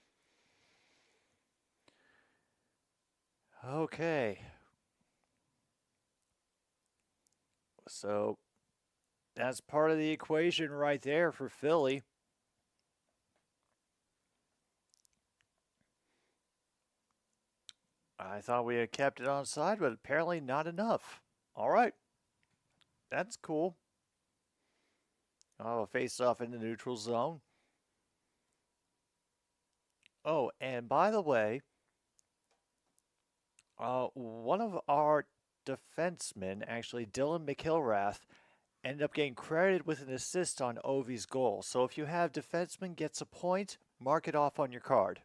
Okay. So that's part of the equation right there for Philly. I thought we had kept it on side, but apparently not enough. All right. That's cool. I'll face off in the neutral zone. Oh, and by the way, one of our defensemen, actually Dylan McIlrath, ended up getting credited with an assist on Ovi's goal. So if you have defenseman gets a point, mark it off on your card.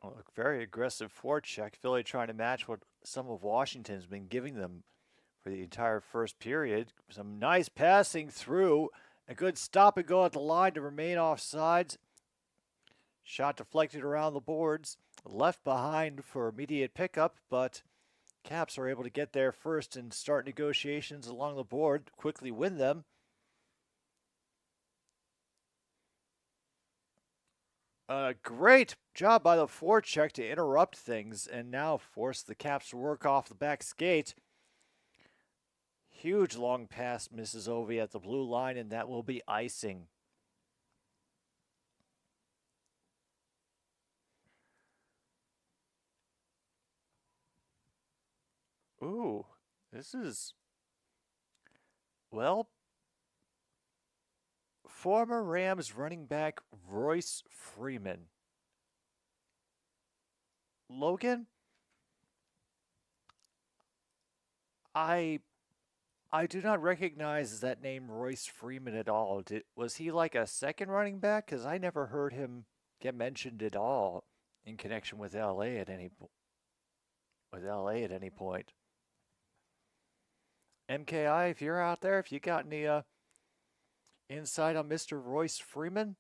Oh, look, very aggressive forecheck. Philly trying to match what some of Washington's been giving them for the entire first period. Some nice passing through. A good stop and go at the line to remain offsides. Shot deflected around the boards. Left behind for immediate pickup, but Caps are able to get there first and start negotiations along the board, quickly win them. Great job by the forecheck to interrupt things and now force the Caps to work off the back skate. Huge long pass misses Ovi at the blue line, and that will be icing. Ooh, this is, well, former Rams running back Royce Freeman. Logan, I do not recognize that name Royce Freeman at all. Was he like a second running back? Because I never heard him get mentioned at all in connection with LA at any point. MKI, if you're out there, if you got any insight on Mr. Royce Freeman?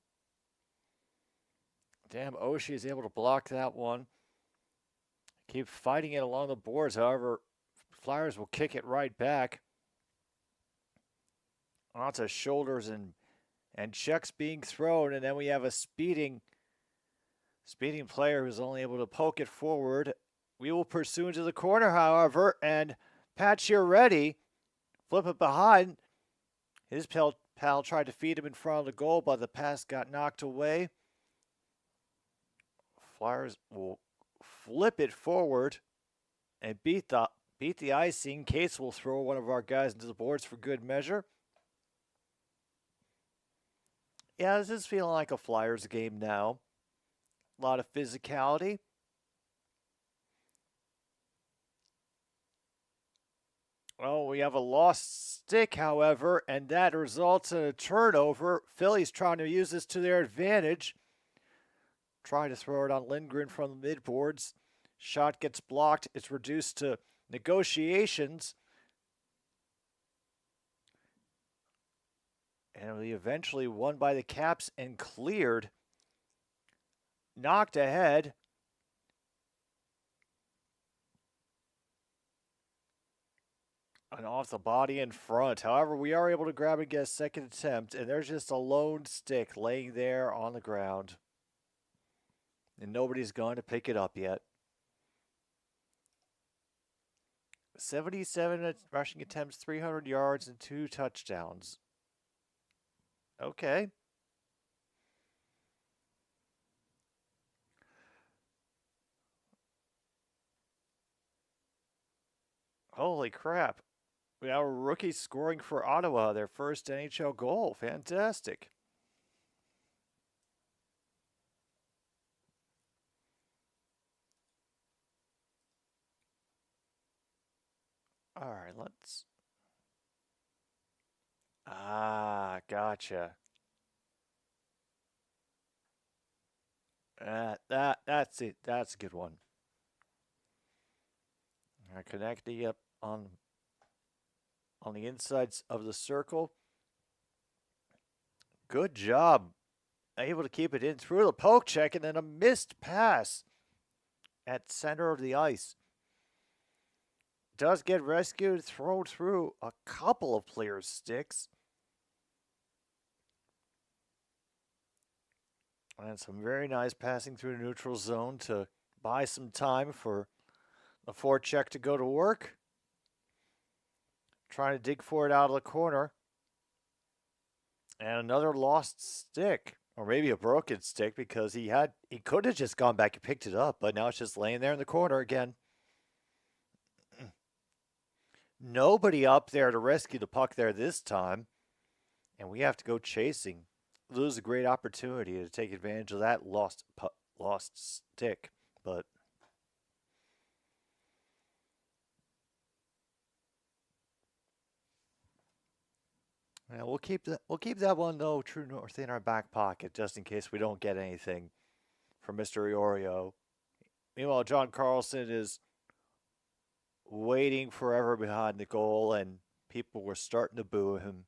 Damn, Oshie is able to block that one. Keep fighting it along the boards, however, Flyers will kick it right back. Onto shoulders and checks being thrown, and then we have a speeding player who's only able to poke it forward. We will pursue into the corner, however, and Pat Chiaretti flip it behind. His pal tried to feed him in front of the goal, but the pass got knocked away. Flyers will flip it forward and beat the icing. Case will throw one of our guys into the boards for good measure. Yeah, this is feeling like a Flyers game now. A lot of physicality. Oh, we have a lost stick, however, and that results in a turnover. Philly's trying to use this to their advantage. Trying to throw it on Lindgren from the midboards. Shot gets blocked. It's reduced to negotiations. And we eventually won by the Caps and cleared. Knocked ahead. And off the body in front. However, we are able to grab and get a second attempt. And there's just a lone stick laying there on the ground. And nobody's going to pick it up yet. 77 rushing attempts, 300 yards, and 2 touchdowns. Okay. Holy crap. We have a rookie scoring for Ottawa, their first NHL goal. Fantastic. All right, let's... gotcha. That's it. That's a good one. Connecting up on the insides of the circle. Good job. Able to keep it in through the poke check and then a missed pass at center of the ice. Does get rescued, thrown through a couple of players' sticks. And some very nice passing through the neutral zone to buy some time for the forecheck to go to work. Trying to dig for it out of the corner. And another lost stick. Or maybe a broken stick because he could have just gone back and picked it up, but now it's just laying there in the corner again. Nobody up there to rescue the puck there this time. And we have to go chasing. Lose a great opportunity to take advantage of that lost stick. But yeah, we'll keep that one though true north in our back pocket just in case we don't get anything from Mr. Iorio. Meanwhile, John Carlson is waiting forever behind the goal, and people were starting to boo him.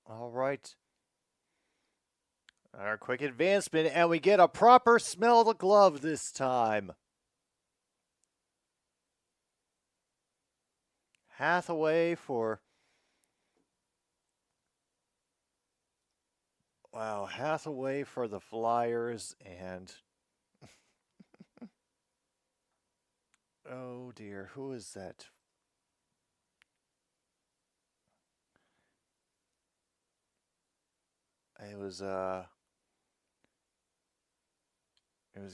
All right. Our quick advancement, and we get a proper smell of the glove this time. Hathaway for... Wow, Hathaway for the Flyers, and... oh dear, who is that? It was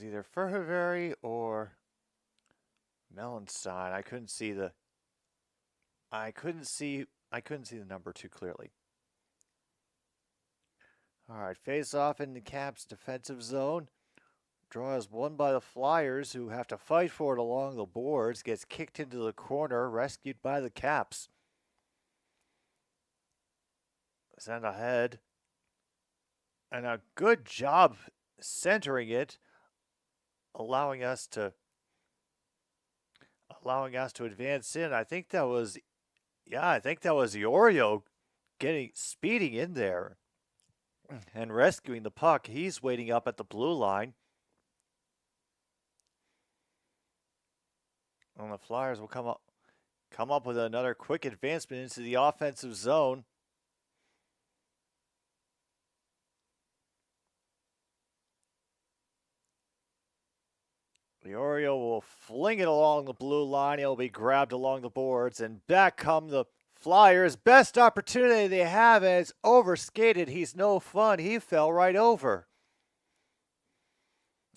either Furhavari or Melenstein. I couldn't see the number too clearly. All right, face off in the Caps defensive zone. Draw is won by the Flyers, who have to fight for it along the boards. Gets kicked into the corner, rescued by the Caps. Sent ahead. And a good job centering it, allowing us to advance in. I think that was Iorio speeding in there. and rescuing the puck. He's waiting up at the blue line. And the Flyers will come up with another quick advancement into the offensive zone. Iorio will fling it along the blue line. He'll be grabbed along the boards, and back come the Flyers. Best opportunity they have, and it's overskated. He's no fun. He fell right over.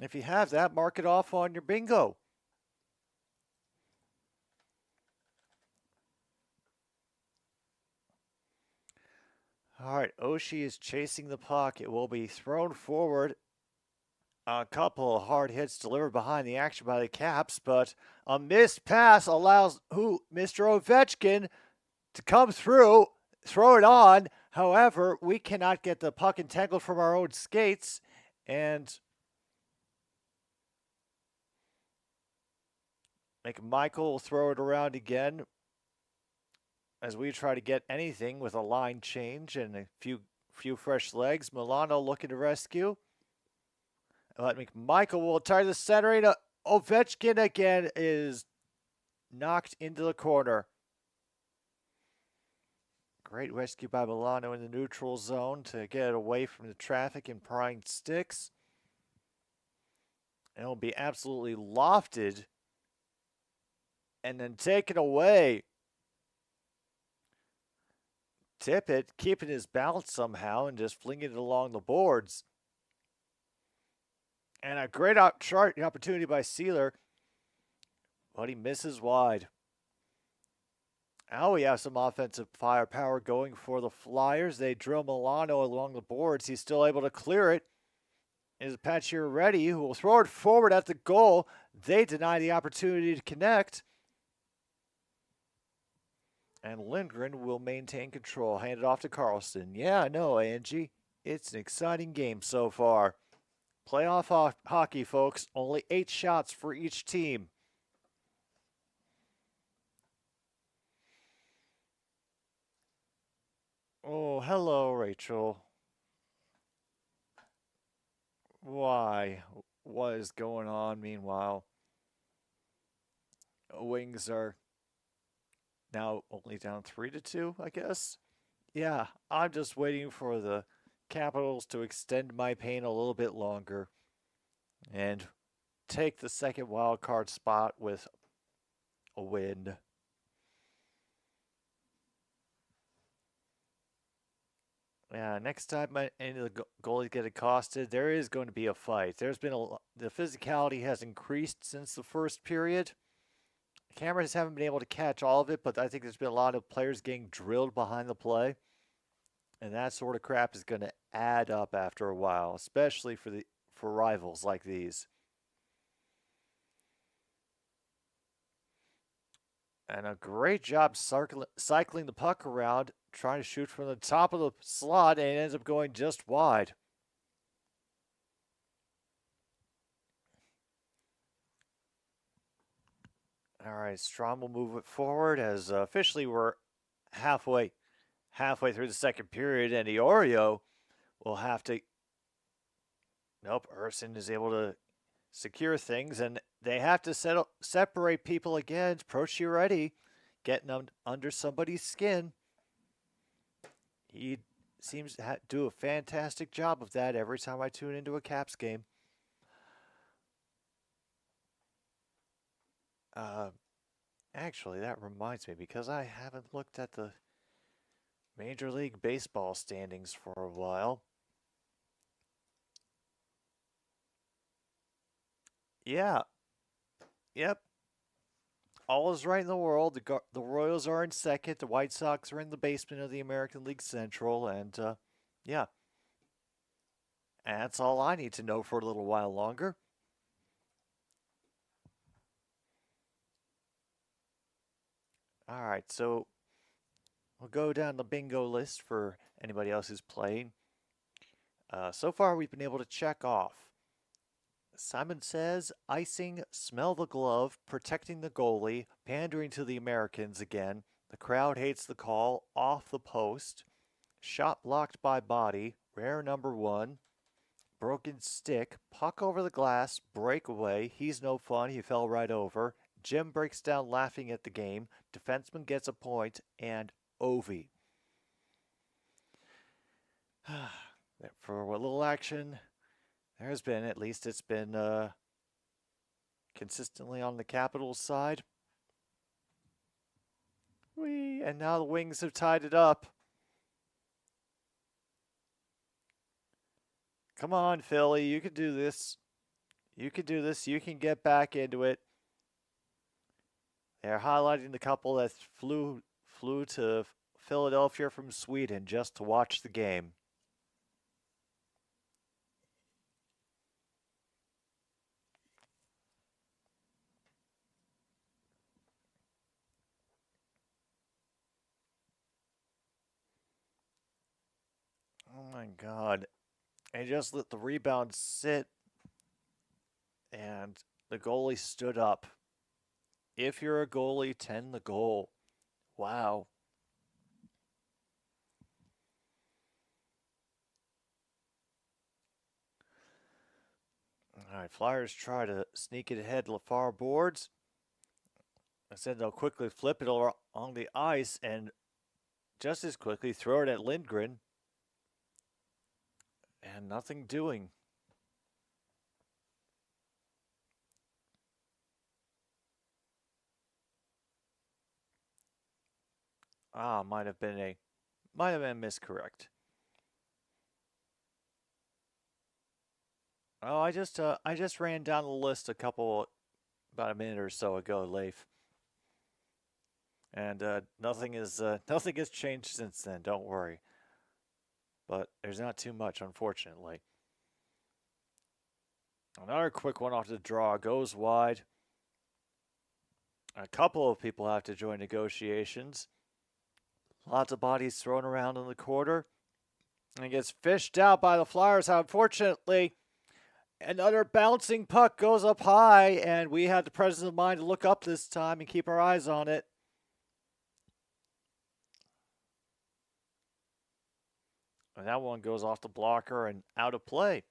If you have that, mark it off on your bingo. All right, Oshie is chasing the puck. It will be thrown forward. A couple of hard hits delivered behind the action by the Caps, but a missed pass allows Mr. Ovechkin to come through, throw it on. However, we cannot get the puck entangled from our own skates, and McMichael will throw it around again as we try to get anything with a line change and a few fresh legs. Milano looking to rescue. But McMichael will target the center. Ovechkin again is knocked into the corner. Great rescue by Milano in the neutral zone to get it away from the traffic and prying sticks. And it'll be absolutely lofted and then taken away. Tippett keeping his balance somehow and just flinging it along the boards. And a great opportunity by Sealer, but he misses wide. Now we have some offensive firepower going for the Flyers. They drill Milano along the boards. He's still able to clear it. Is Pacioretty, who will throw it forward at the goal. They deny the opportunity to connect. And Lindgren will maintain control. Hand it off to Carlson. Yeah, no, Angie. It's an exciting game so far. Playoff hockey, folks. Only 8 shots for each team. Oh, hello, Rachel. Why? What is going on meanwhile? Wings are now only down 3-2, I guess. Yeah, I'm just waiting for the Capitals to extend my pain a little bit longer and take the second wild card spot with a win. Yeah, next time any of the goalies get accosted, there is going to be a fight. There's been the physicality has increased since the first period. Cameras haven't been able to catch all of it, but I think there's been a lot of players getting drilled behind the play. And that sort of crap is going to add up after a while, especially for rivals like these. And a great job cycling the puck around, trying to shoot from the top of the slot, and it ends up going just wide. All right, Strom will move it forward as officially we're halfway through the second period, and Iorio will have to. Nope, Urson is able to secure things, and they have to separate people again. Pacioretty getting under somebody's skin. He seems to do a fantastic job of that every time I tune into a Caps game. Actually, that reminds me, because I haven't looked at the Major League Baseball standings for a while. Yeah. Yep. All is right in the world. The Royals are in second. The White Sox are in the basement of the American League Central. And, yeah. And that's all I need to know for a little while longer. All right, so we'll go down the bingo list for anybody else who's playing. So far, we've been able to check off. Simon says, icing, smell the glove, protecting the goalie, pandering to the Americans again. The crowd hates the call, off the post. Shot blocked by body. Rare number 1. Broken stick. Puck over the glass. Breakaway. He's no fun. He fell right over. Jim breaks down laughing at the game. Defenseman gets a point. And Ovi. For a little action, there's been, at least it's been consistently on the Capitals side. And now the Wings have tied it up. Come on, Philly, you can do this. You can do this. You can get back into it. They're highlighting the couple that flew to Philadelphia from Sweden just to watch the game. Oh my God. And just let the rebound sit. And the goalie stood up. If you're a goalie, tend the goal. Wow. All right, Flyers try to sneak it ahead to the far boards. Instead, they'll quickly flip it over on the ice and just as quickly throw it at Lindgren. And nothing doing. Might have been miscorrect. Oh, I just ran down the list about a minute or so ago, Leif. And nothing has changed since then. Don't worry. But there's not too much, unfortunately. Another quick one off the draw goes wide. A couple of people have to join negotiations. Lots of bodies thrown around in the quarter. And it gets fished out by the Flyers. Unfortunately, another bouncing puck goes up high, and we had the presence of mind to look up this time and keep our eyes on it. And that one goes off the blocker and out of play.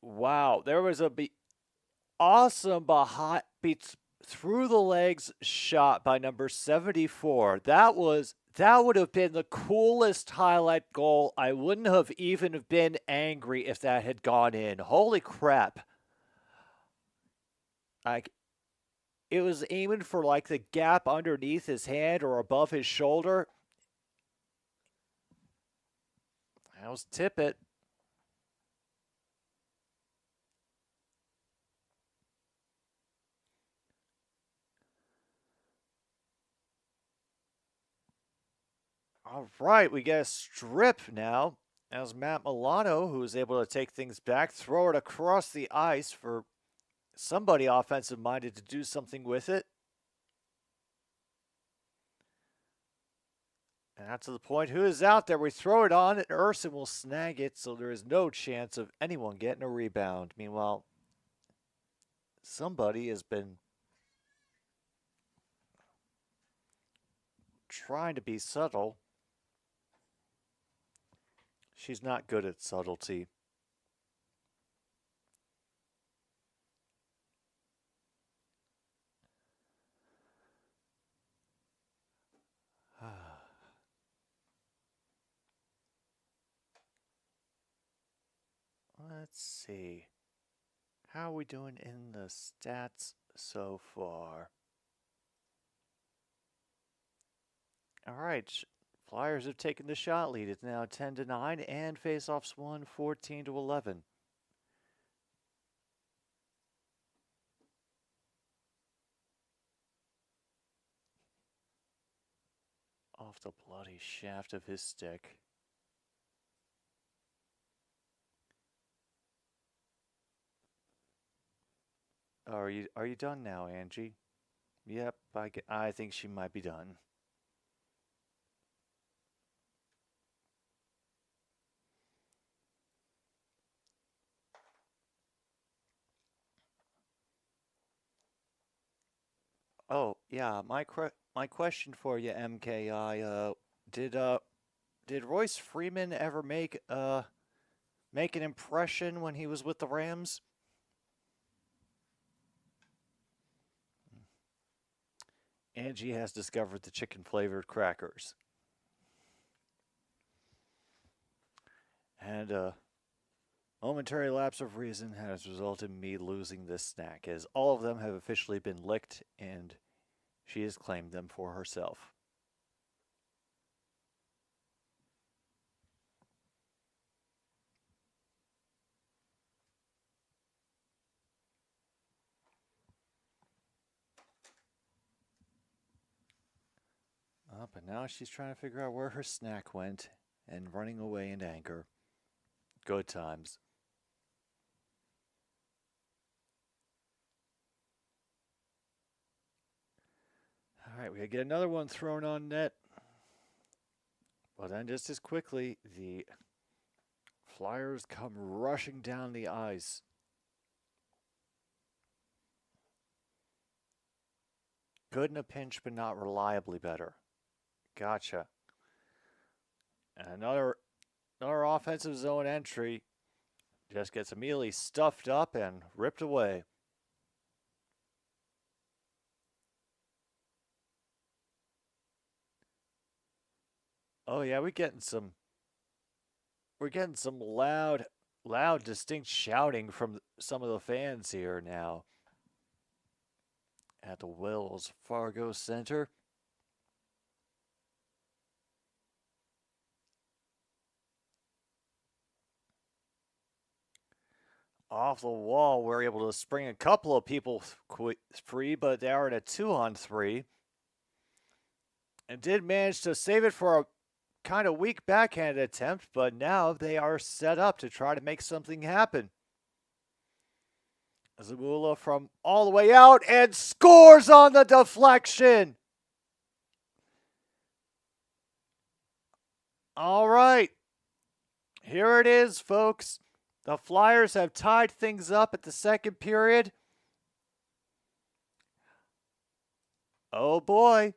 Wow, there was a awesome beats through the legs shot by number 74. That would have been the coolest highlight goal. I wouldn't have even been angry if that had gone in. Holy crap. It was aiming for like the gap underneath his hand or above his shoulder. That was Tippett. All right, we get a strip now as Matt Milano, who is able to take things back, throw it across the ice for somebody offensive-minded to do something with it. And that's to the point. Who is out there? We throw it on, and Urson will snag it, so there is no chance of anyone getting a rebound. Meanwhile, somebody has been trying to be subtle. She's not good at subtlety. Let's see. How are we doing in the stats so far? All right. Flyers have taken the shot lead. It's now 10-9, and faceoffs won 14-11. Off the bloody shaft of his stick. Are you done now, Angie? Yep, I think she might be done. Oh, yeah, my question for you, MKI, did did Royce Freeman ever make an impression when he was with the Rams? Angie has discovered the chicken flavored crackers. And a momentary lapse of reason has resulted in me losing this snack, as all of them have officially been licked and she has claimed them for herself. But now she's trying to figure out where her snack went and running away in anger. Good times. All right, we get another one thrown on net. But then just as quickly, the Flyers come rushing down the ice. Good in a pinch, but not reliably better. Gotcha. And another offensive zone entry just gets immediately stuffed up and ripped away. Oh yeah, we're getting some loud, distinct shouting from some of the fans here now at the Wells Fargo Center. Off the wall, we're able to spring a couple of people free, but they are in a 2-on-3. And did manage to save it for a kind of weak backhand attempt, but now they are set up to try to make something happen. Zamula from all the way out and scores on the deflection. All right. Here it is, folks. The Flyers have tied things up at the second period. Oh boy.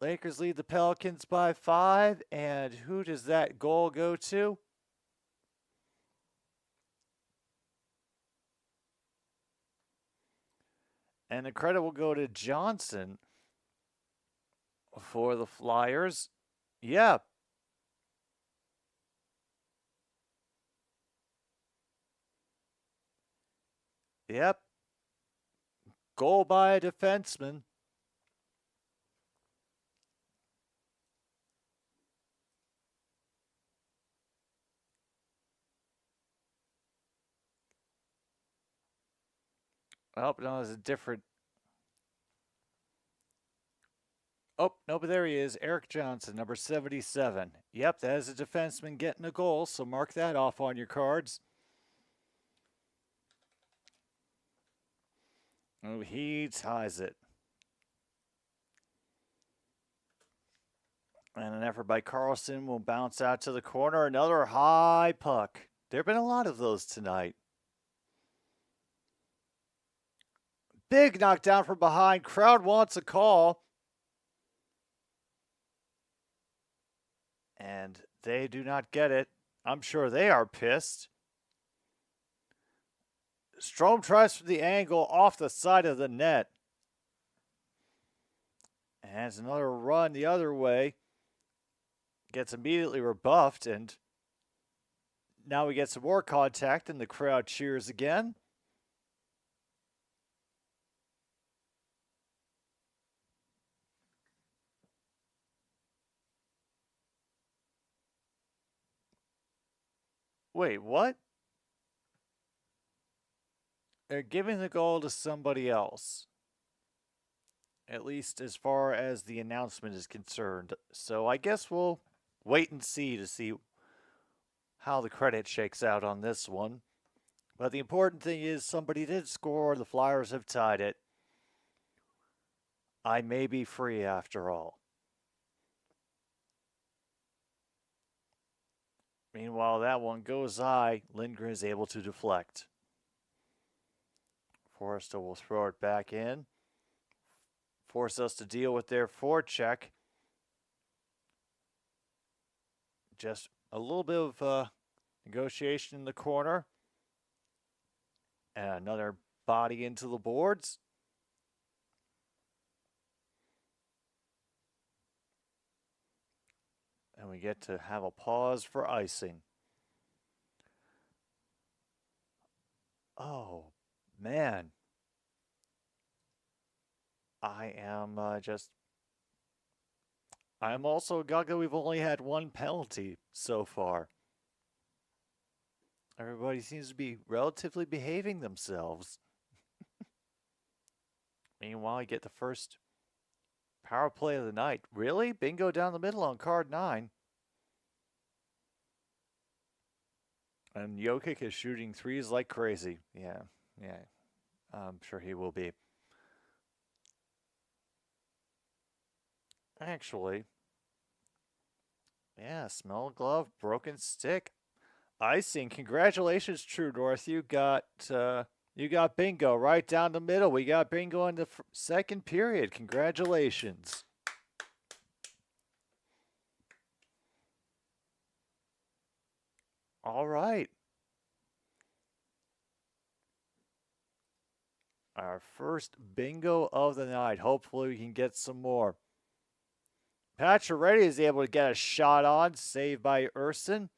Lakers lead the Pelicans by 5. And who does that goal go to? And the credit will go to Johnson for the Flyers. Yeah. Yep. Goal by a defenseman. Oh, no, it's a different. Oh, no, but there he is. Eric Johnson, number 77. Yep, that is a defenseman getting a goal, so mark that off on your cards. Oh, he ties it. And an effort by Carlson will bounce out to the corner. Another high puck. There have been a lot of those tonight. Big knockdown from behind. Crowd wants a call. And they do not get it. I'm sure they are pissed. Strome tries for the angle off the side of the net. And has another run the other way. Gets immediately rebuffed, and now we get some more contact, and the crowd cheers again. Wait, what? They're giving the goal to somebody else. At least as far as the announcement is concerned. So I guess we'll wait and see how the credit shakes out on this one. But the important thing is somebody did score. The Flyers have tied it. I may be free after all. Meanwhile, that one goes high. Lindgren is able to deflect. Forrester will throw it back in. force us to deal with their forecheck. Just a little bit of negotiation in the corner. And another body into the boards. And we get to have a pause for icing. Oh, man. I am I'm also gaga. We've only had one penalty so far. Everybody seems to be relatively behaving themselves. Meanwhile, you get the first power play of the night. Really? Bingo down the middle on card 9. And Jokic is shooting threes like crazy. Yeah. I'm sure he will be. Actually, yeah, smell glove, broken stick, icing. Congratulations, True North. You got bingo right down the middle. We got bingo in the second period. Congratulations. All right. Our first bingo of the night. Hopefully we can get some more. Pacioretty is able to get a shot on, saved by Urson.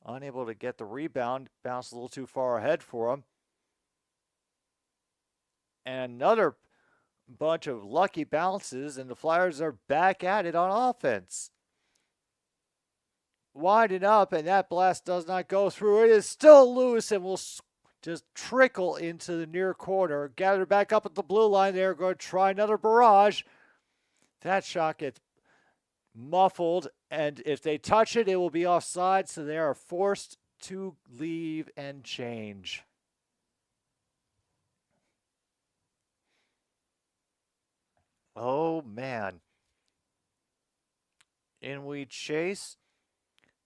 Unable to get the rebound, bounced a little too far ahead for him. And another bunch of lucky bounces, and the Flyers are back at it on offense. Winding up, and that blast does not go through. It is still loose and will just trickle into the near corner. Gather back up at the blue line. They're going to try another barrage. That shot gets muffled, and if they touch it, it will be offside, so they are forced to leave and change. Oh, man. In we chase,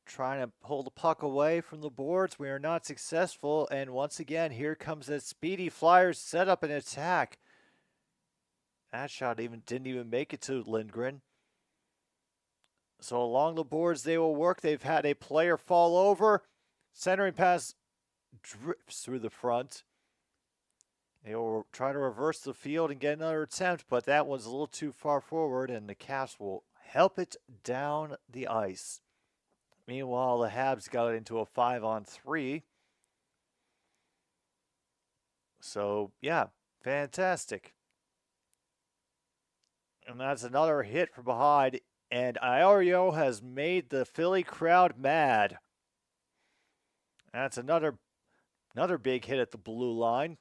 trying to pull the puck away from the boards. We are not successful, and once again, here comes that speedy Flyers set up an attack. That shot didn't even make it to Lindgren. So along the boards they will work. They've had a player fall over. Centering pass drips through the front. They will try to reverse the field and get another attempt, but that one's a little too far forward, and the Caps will help it down the ice. Meanwhile, the Habs got it into a 5-on-3. So, yeah, fantastic. And that's another hit from behind. And Iorio has made the Philly crowd mad. That's another big hit at the blue line.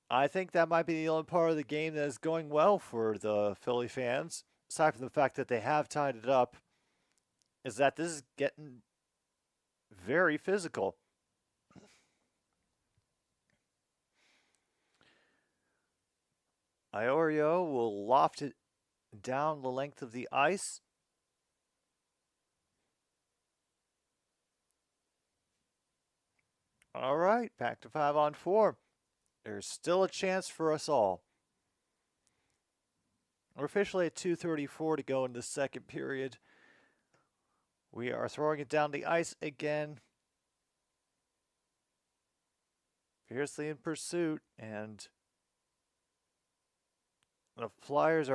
I think that might be the only part of the game that is going well for the Philly fans, aside from the fact that they have tied it up, is that this is getting very physical. Iorio will loft it down the length of the ice. All right, back to 5-on-4. There's still a chance for us all. We're officially at 2:34 to go in the second period. We are throwing it down the ice again. Fiercely in pursuit, and the Flyers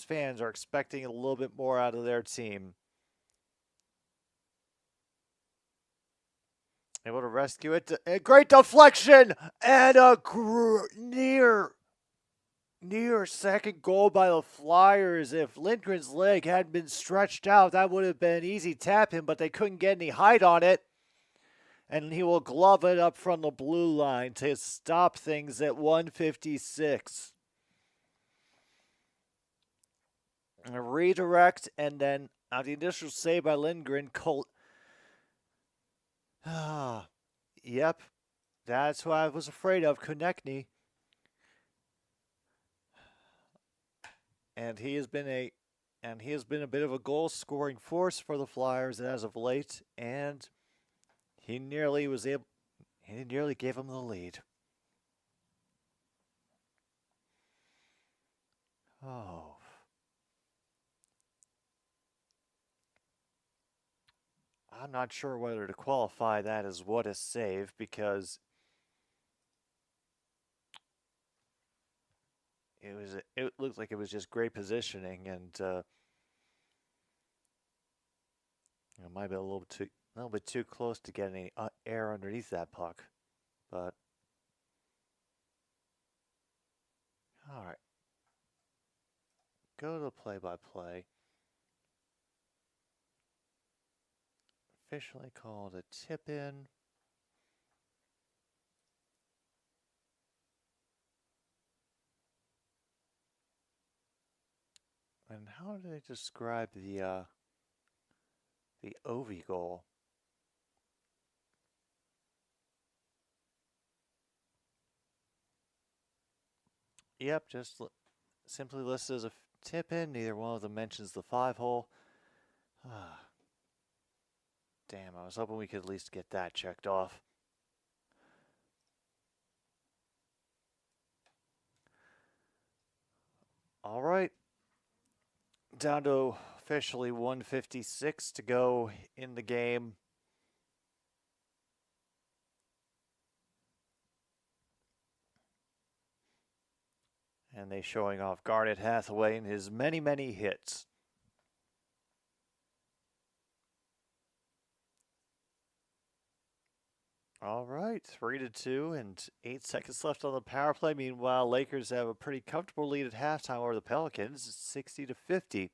fans are expecting a little bit more out of their team. Able to rescue it. A great deflection and a near second goal by the Flyers. If Lindgren's leg hadn't been stretched out, that would have been an easy tap in, but they couldn't get any height on it. And he will glove it up from the blue line to stop things at 1:56. A redirect, and then the initial save by Lindgren. Yep, that's what I was afraid of, Konechny. And he has been a bit of a goal-scoring force for the Flyers as of late, and he nearly gave them the lead. Oh. I'm not sure whether to qualify that as what a save because it looked like it was just great positioning and it might be a little bit too close to getting any air underneath that puck. But all right. Go to the play-by-play. Officially called a tip-in. And how do they describe the Ovi goal? Yep, just simply listed as a tip-in. Neither one of them mentions the 5-hole. Damn, I was hoping we could at least get that checked off. All right. Down to officially 1:56 to go in the game. And they showing off Garnet Hathaway and his many, many hits. All right, 3-2 and 8 seconds left on the power play. Meanwhile, Lakers have a pretty comfortable lead at halftime over the Pelicans, 60-50.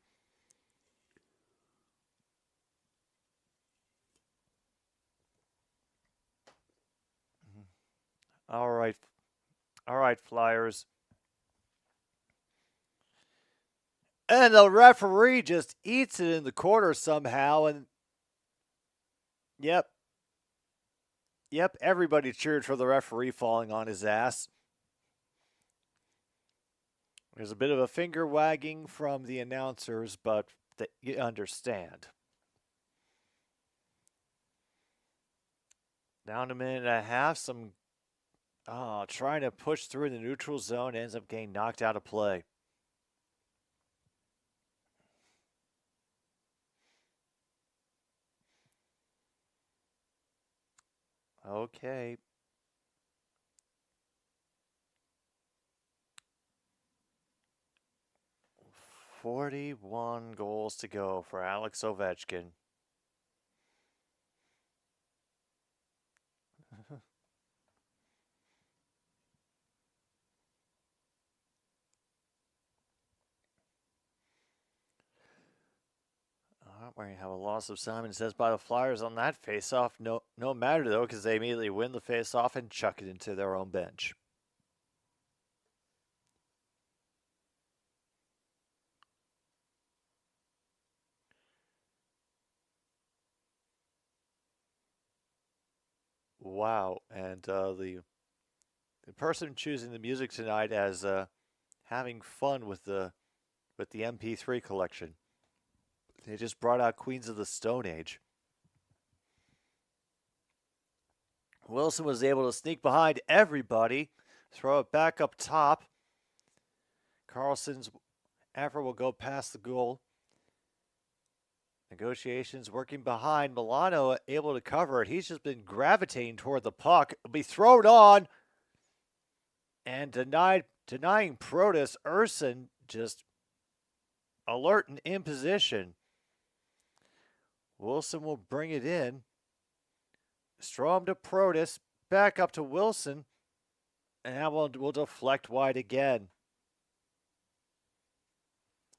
All right, Flyers. And the referee just eats it in the corner somehow, and yep, everybody cheered for the referee falling on his ass. There's a bit of a finger wagging from the announcers, but you understand. Down a minute and a half, trying to push through in the neutral zone, ends up getting knocked out of play. Okay. "41 goals to go for Alex Ovechkin." We're going to have a loss of Simon Says by the Flyers on that faceoff. No matter, though, because they immediately win the faceoff and chuck it into their own bench. Wow. And the person choosing the music tonight as having fun with the MP3 collection. They just brought out Queens of the Stone Age. Wilson was able to sneak behind everybody, throw it back up top. Carlson's effort will go past the goal. Negotiations working behind. Milano able to cover it. He's just been gravitating toward the puck. It'll be thrown on and denying Protas. Urson just alert and in position. Wilson will bring it in. Strom to Protas. Back up to Wilson. And that one will deflect wide again.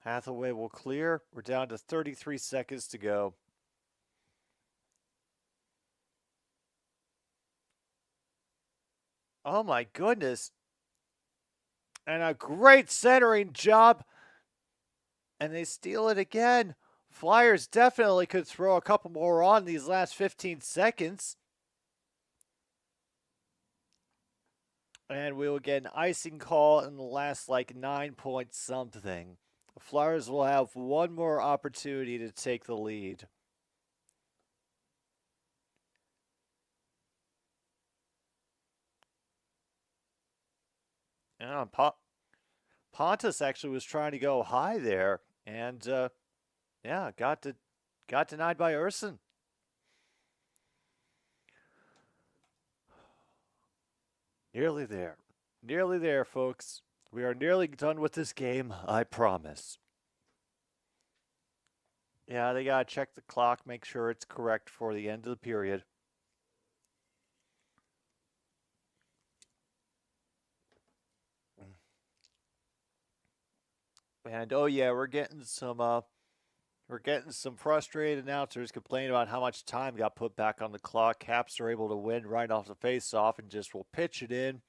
Hathaway will clear. We're down to 33 seconds to go. Oh my goodness. And a great centering job. And they steal it again. Flyers definitely could throw a couple more on these last 15 seconds. And we will get an icing call in the last 9 point something. The Flyers will have one more opportunity to take the lead. And Pontus actually was trying to go high there, and yeah, got denied by Urson. Nearly there. Nearly there, folks. We are nearly done with this game, I promise. Yeah, they gotta check the clock, make sure it's correct for the end of the period. And oh yeah, we're getting some frustrated announcers complaining about how much time got put back on the clock. Caps are able to win right off the face-off and just will pitch it in.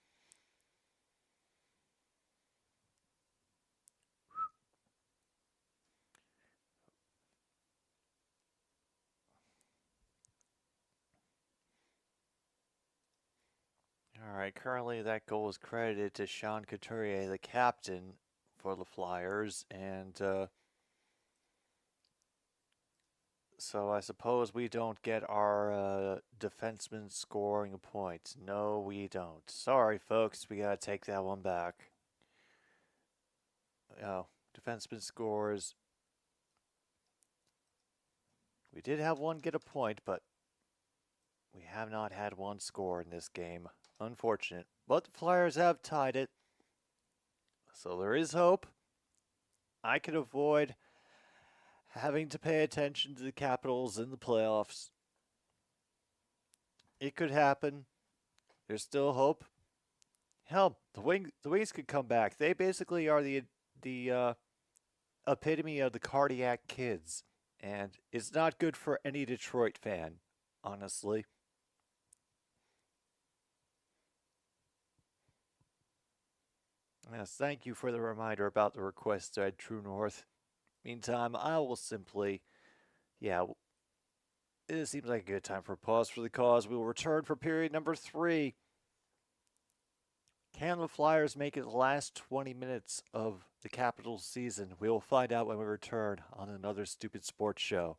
All right, currently that goal is credited to Sean Couturier, the captain for the Flyers, and so I suppose we don't get our defenseman scoring a point. No, we don't. Sorry, folks, we gotta take that one back. Oh, defenseman scores. We did have one get a point, but we have not had one score in this game. Unfortunate. But the Flyers have tied it. So there is hope. I can avoid having to pay attention to the Capitals in the playoffs. It could happen. There's still hope. Hell, the Wings could come back. They basically are the epitome of the cardiac kids. And it's not good for any Detroit fan, honestly. Yes, thank you for the reminder about the request at True North. Meantime, I will simply, it seems like a good time for a pause for the cause. We will return for period number 3. Can the Flyers make it the last 20 minutes of the Capitals season? We will find out when we return on another Stupid Sports Show.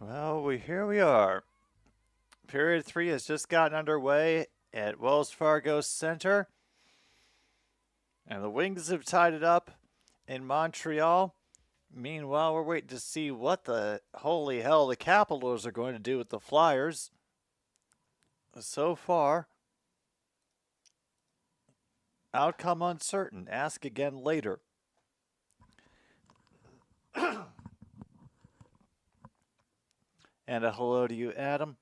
Well, here we are. Period 3 has just gotten underway at Wells Fargo Center, and the Wings have tied it up in Montreal. Meanwhile, we're waiting to see what the holy hell the Capitals are going to do with the Flyers. So far, outcome uncertain. Ask again later. And a hello to you, Adam.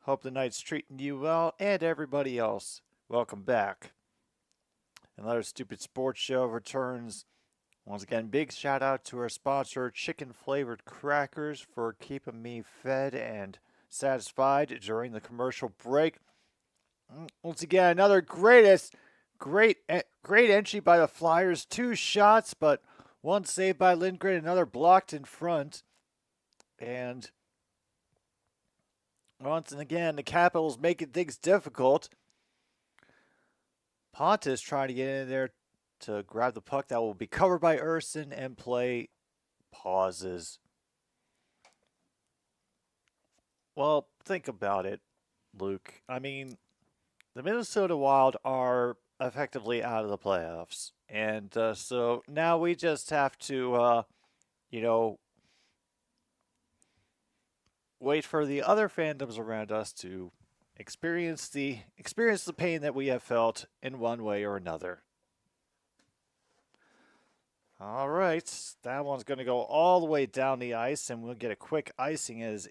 Hope the night's treating you well, and everybody else. Welcome back. Another Stupid Sports Show returns. Once again, big shout out to our sponsor, Chicken Flavored Crackers, for keeping me fed and satisfied during the commercial break. Once again, another great entry by the Flyers. 2 shots, but one saved by Lindgren, another blocked in front. And once again, the Capitals making things difficult. Pontus trying to get in there to grab the puck that will be covered by Urson, and play pauses. Well, think about it, Luke. I mean, the Minnesota Wild are effectively out of the playoffs. And so now we just have to, wait for the other fandoms around us to experience the pain that we have felt in one way or another. All right, that one's going to go all the way down the ice, and we'll get a quick icing as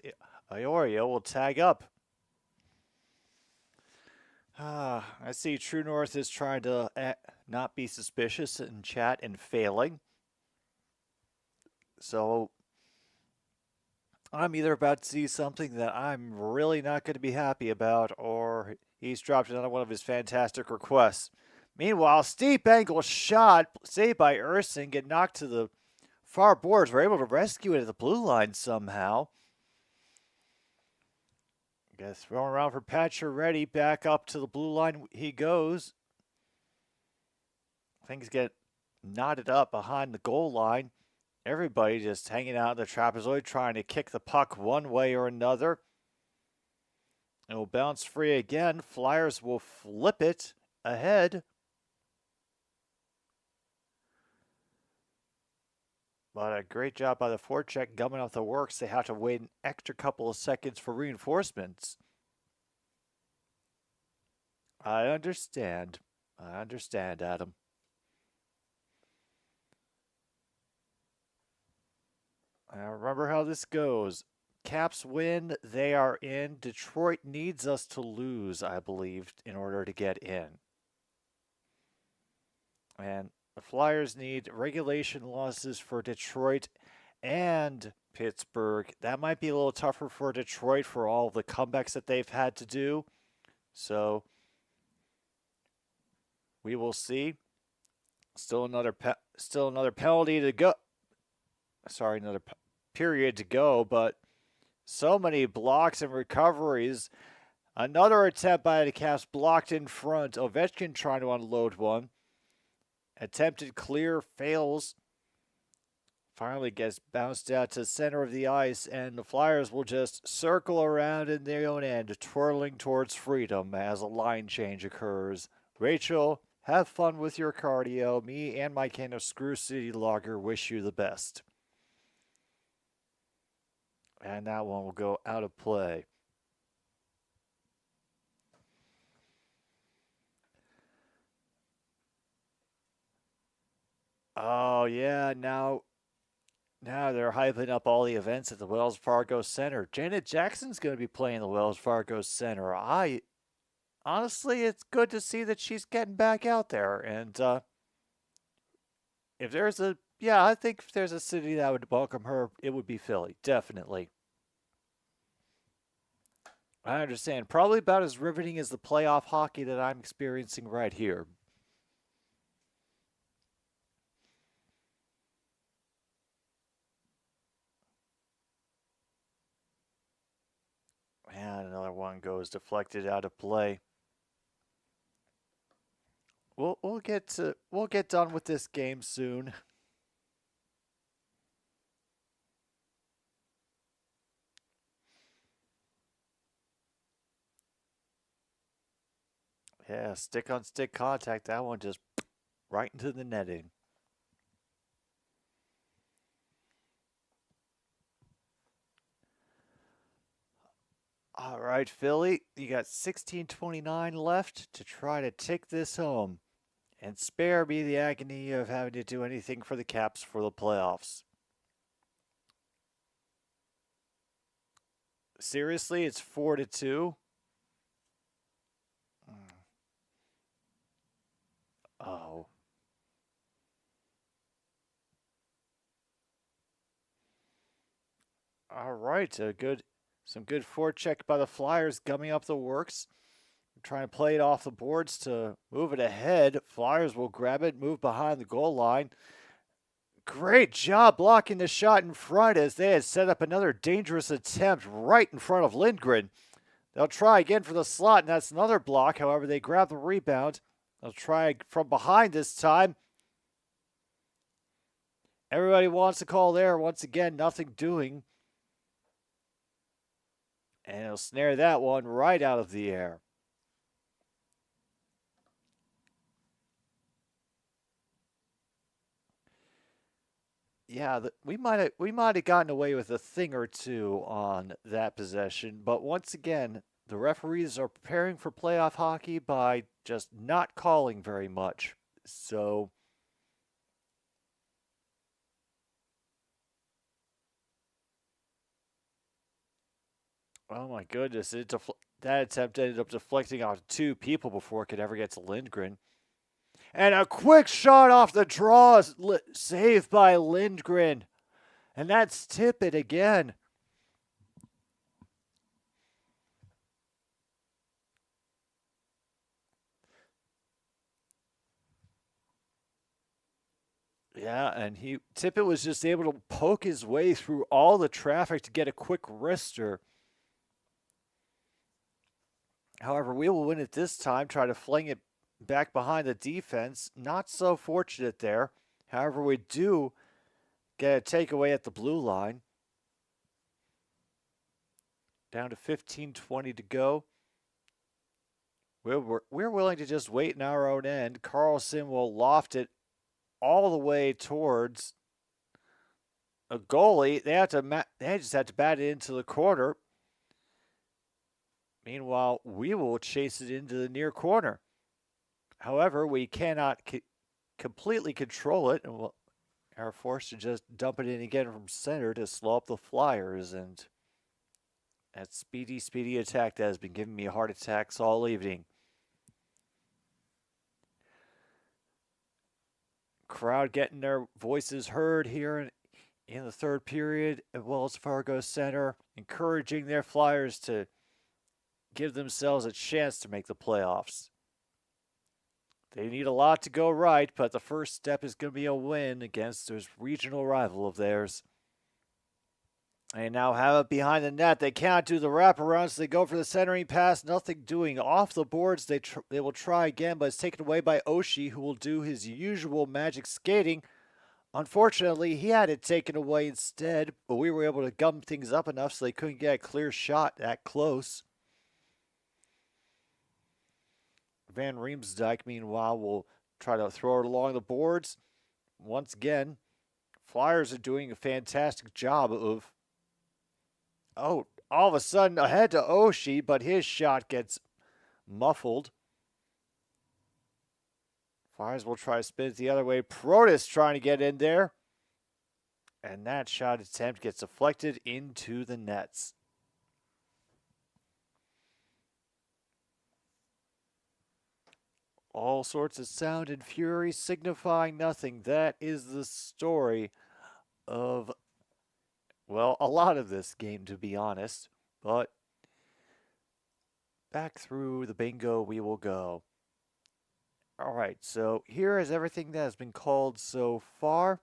Iorio will tag up. I see True North is trying to not be suspicious in chat and failing. So I'm either about to see something that I'm really not going to be happy about, or he's dropped another one of his fantastic requests. Meanwhile, steep angle shot saved by Urson, get knocked to the far boards. We're able to rescue it at the blue line somehow. Gets thrown around for Pacioretty. Back up to the blue line he goes. Things get knotted up behind the goal line. Everybody just hanging out in the trapezoid, trying to kick the puck one way or another. It will bounce free again. Flyers will flip it ahead. But a great job by the forecheck gumming off the works. They have to wait an extra couple of seconds for reinforcements. I understand, Adam. Now remember how this goes. Caps win, they are in. Detroit needs us to lose, I believe, in order to get in. And the Flyers need regulation losses for Detroit and Pittsburgh. That might be a little tougher for Detroit for all the comebacks that they've had to do. So we will see. Still another penalty to go. Sorry, another period to go, but so many blocks and recoveries. Another attempt by the Caps blocked in front. Ovechkin trying to unload one. Attempted clear, fails. Finally gets bounced out to the center of the ice, and the Flyers will just circle around in their own end, twirling towards freedom as a line change occurs. Rachel, have fun with your cardio. Me and my can of Screw City Lager wish you the best. And that one will go out of play. Oh, yeah, now they're hyping up all the events at the Wells Fargo Center. Janet Jackson's going to be playing the Wells Fargo Center. Honestly, it's good to see that she's getting back out there. And I think if there's a city that would welcome her, it would be Philly. Definitely. I understand. Probably about as riveting as the playoff hockey that I'm experiencing right here. And another one goes deflected out of play. We'll get done with this game soon. 1 Yeah, stick-on-stick contact. That one just right into the netting. All right, Philly, you got 16:29 left to try to take this home and spare me the agony of having to do anything for the Caps for the playoffs. Seriously, it's 4-2. Oh. All right, some good forecheck by the Flyers gumming up the works. Trying to play it off the boards to move it ahead. Flyers will grab it, move behind the goal line. Great job blocking the shot in front as they had set up another dangerous attempt right in front of Lindgren. They'll try again for the slot, and that's another block. However, they grab the rebound. They'll try from behind this time. Everybody wants to call there. Once again, nothing doing. And he'll snare that one right out of the air. Yeah, we might have gotten away with a thing or two on that possession, but once again, the referees are preparing for playoff hockey by just not calling very much. So oh my goodness, that attempt ended up deflecting off two people before it could ever get to Lindgren. And a quick shot off the draw, saved by Lindgren. And that's Tippett again. Yeah, and Tippett was just able to poke his way through all the traffic to get a quick wrister. However, we will win it this time, try to fling it back behind the defense. Not so fortunate there. However, we do get a takeaway at the blue line. Down to 15:20 to go. We're willing to just wait in our own end. Carlson will loft it all the way towards a goalie. They just have to bat it into the corner. Meanwhile, we will chase it into the near corner. However, we cannot completely control it, and we'll are forced to just dump it in again from center to slow up the Flyers. And that speedy attack that has been giving me heart attacks all evening. Crowd getting their voices heard here in the third period at Wells Fargo Center, encouraging their Flyers to give themselves a chance to make the playoffs. They need a lot to go right, but the first step is going to be a win against this regional rival of theirs. They now have it behind the net. They can't do the wraparound, so they go for the centering pass. Nothing doing. Off the boards, they will try again, but it's taken away by Oshie, who will do his usual magic skating. Unfortunately, he had it taken away instead, but we were able to gum things up enough so they couldn't get a clear shot that close. Van Riemsdyk, meanwhile, will try to throw it along the boards. Once again, Flyers are doing a fantastic job of, all of a sudden ahead to Oshie, but his shot gets muffled. Flyers will try to spin it the other way. Protas trying to get in there. And that shot attempt gets deflected into the nets. All sorts of sound and fury signifying nothing. That is the story of, well, a lot of this game, to be honest. But back through the bingo we will go. All right, so here is everything that has been called so far.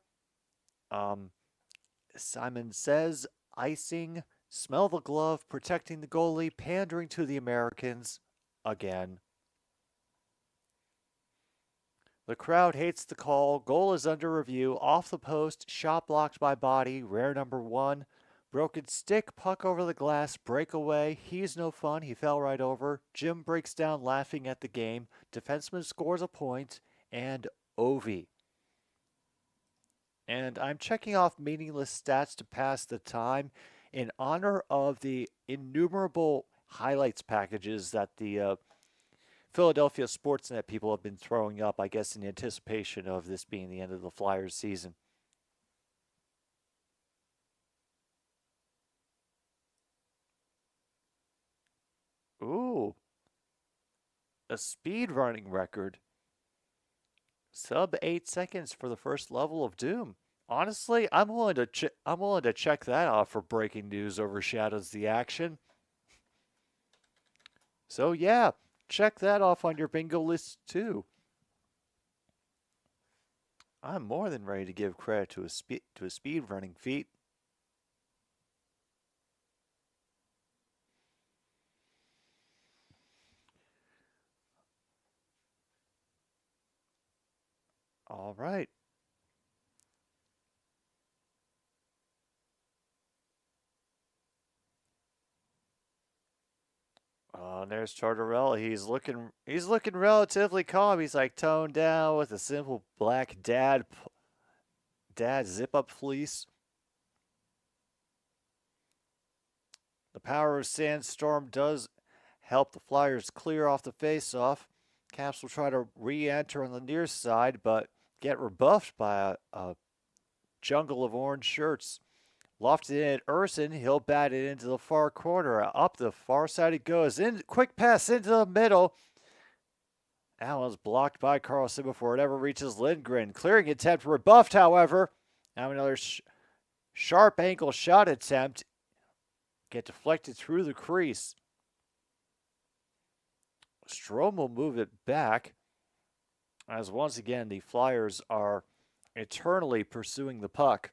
Simon says, icing, smell the glove, protecting the goalie, pandering to the Americans, again. The crowd hates the call. Goal is under review. Off the post. Shot blocked by body. Rare number 1. Broken stick, puck over the glass, breakaway. He's no fun. He fell right over. Jim breaks down laughing at the game. Defenseman scores a point, and Ovi. And I'm checking off meaningless stats to pass the time in honor of the innumerable highlights packages that the Philadelphia Sportsnet people have been throwing up, I guess, in anticipation of this being the end of the Flyers season. Ooh, a speed running record. Sub 8 seconds for the first level of Doom. Honestly, I'm willing to check that off for breaking news overshadows the action. So yeah, check that off on your bingo list too. I'm more than ready to give credit to a speed running feat. All right. There's Tartarella. He's looking relatively calm. He's like toned down with a simple black dad zip up fleece. The power of Sandstorm does help the Flyers clear off the face-off. Caps will try to re-enter on the near side, but get rebuffed by a jungle of orange shirts. Lofted in at Urson, he'll bat it into the far corner. Up the far side it goes. In quick pass into the middle. Allen's blocked by Carlson before it ever reaches Lindgren. Clearing attempt rebuffed, however. Now another sharp ankle shot attempt. Get deflected through the crease. Strome will move it back. As once again, the Flyers are eternally pursuing the puck.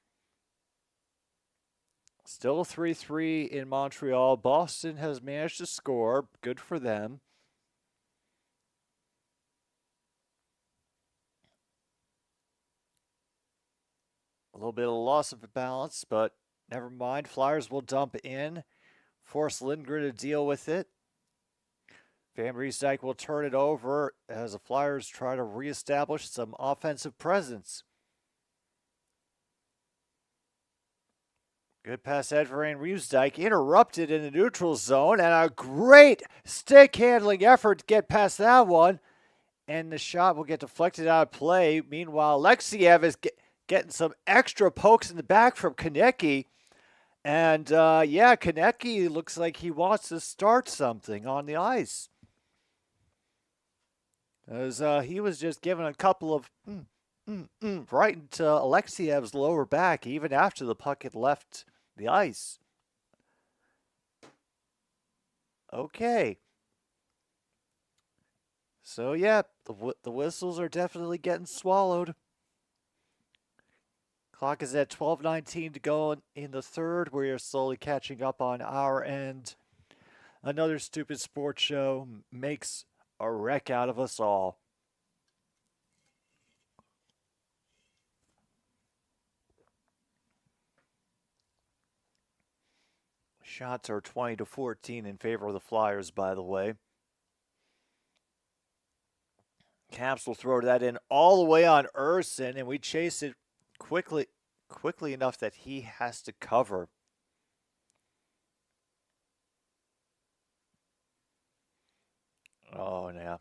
Still 3-3 in Montreal. Boston has managed to score. Good for them. A little bit of loss of balance, but never mind. Flyers will dump in. Force Lindgren to deal with it. Van Riemsdyk will turn it over as the Flyers try to reestablish some offensive presence. Good pass ahead for Van Riemsdyk. Interrupted in the neutral zone, and a great stick handling effort to get past that one. And the shot will get deflected out of play. Meanwhile, Alexiev is getting some extra pokes in the back from Konecny. And yeah, Konecny looks like he wants to start something on the ice. As he was just given a couple of right into Alexiev's lower back, even after the puck had left the ice. Okay. So yeah, the whistles are definitely getting swallowed. Clock is at 12:19 to go in the third. We are slowly catching up on our end. Another stupid sports show makes a wreck out of us all. Shots are 20-14 in favor of the Flyers, by the way. Caps will throw that in all the way on Urson, and we chase it quickly enough that he has to cover. Oh, yeah.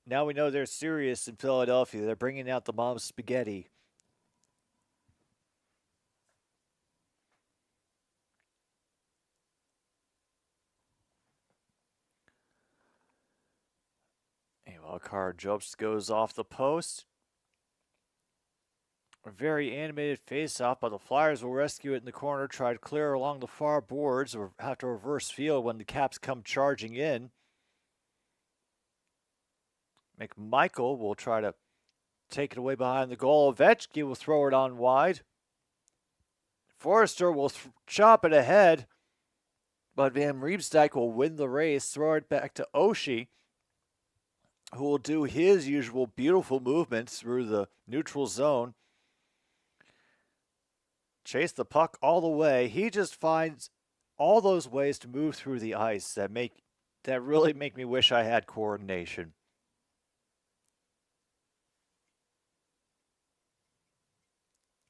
Now we know they're serious in Philadelphia. They're bringing out the mom's spaghetti. Meanwhile, Karl jumps, goes off the post. A very animated face-off, but the Flyers will rescue it in the corner, try to clear along the far boards, or have to reverse field when the Caps come charging in. McMichael will try to take it away behind the goal. Ovechkin will throw it on wide. Forrester will chop it ahead, but Van Riemsdyk will win the race, throw it back to Oshie, who will do his usual beautiful movements through the neutral zone. chase the puck all the way. He just finds all those ways to move through the ice that really make me wish I had coordination.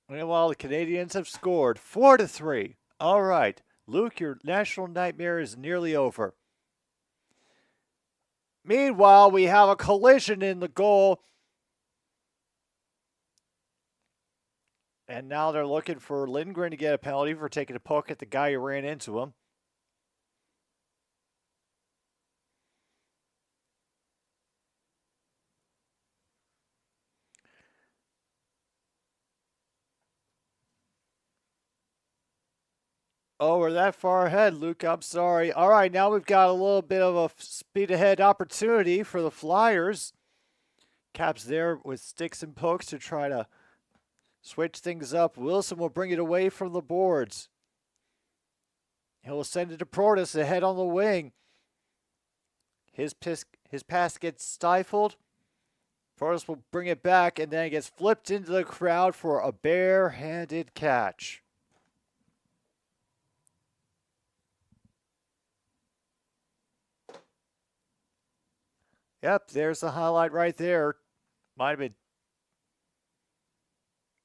Meanwhile, the Canadians have scored 4-3. All right, Luke, your national nightmare is nearly over. Meanwhile, we have a collision in the goal. And now they're looking for Lindgren to get a penalty for taking a poke at the guy who ran into him. Oh, we're that far ahead, Luke. I'm sorry. All right, now we've got a little bit of a speed ahead opportunity for the Flyers. Caps there with sticks and pokes to try to switch things up. Wilson will bring it away from the boards. He'll send it to Protas ahead on the wing. His pass gets stifled. Protas will bring it back, and then it gets flipped into the crowd for a bare-handed catch. Yep, there's the highlight right there. Might have been,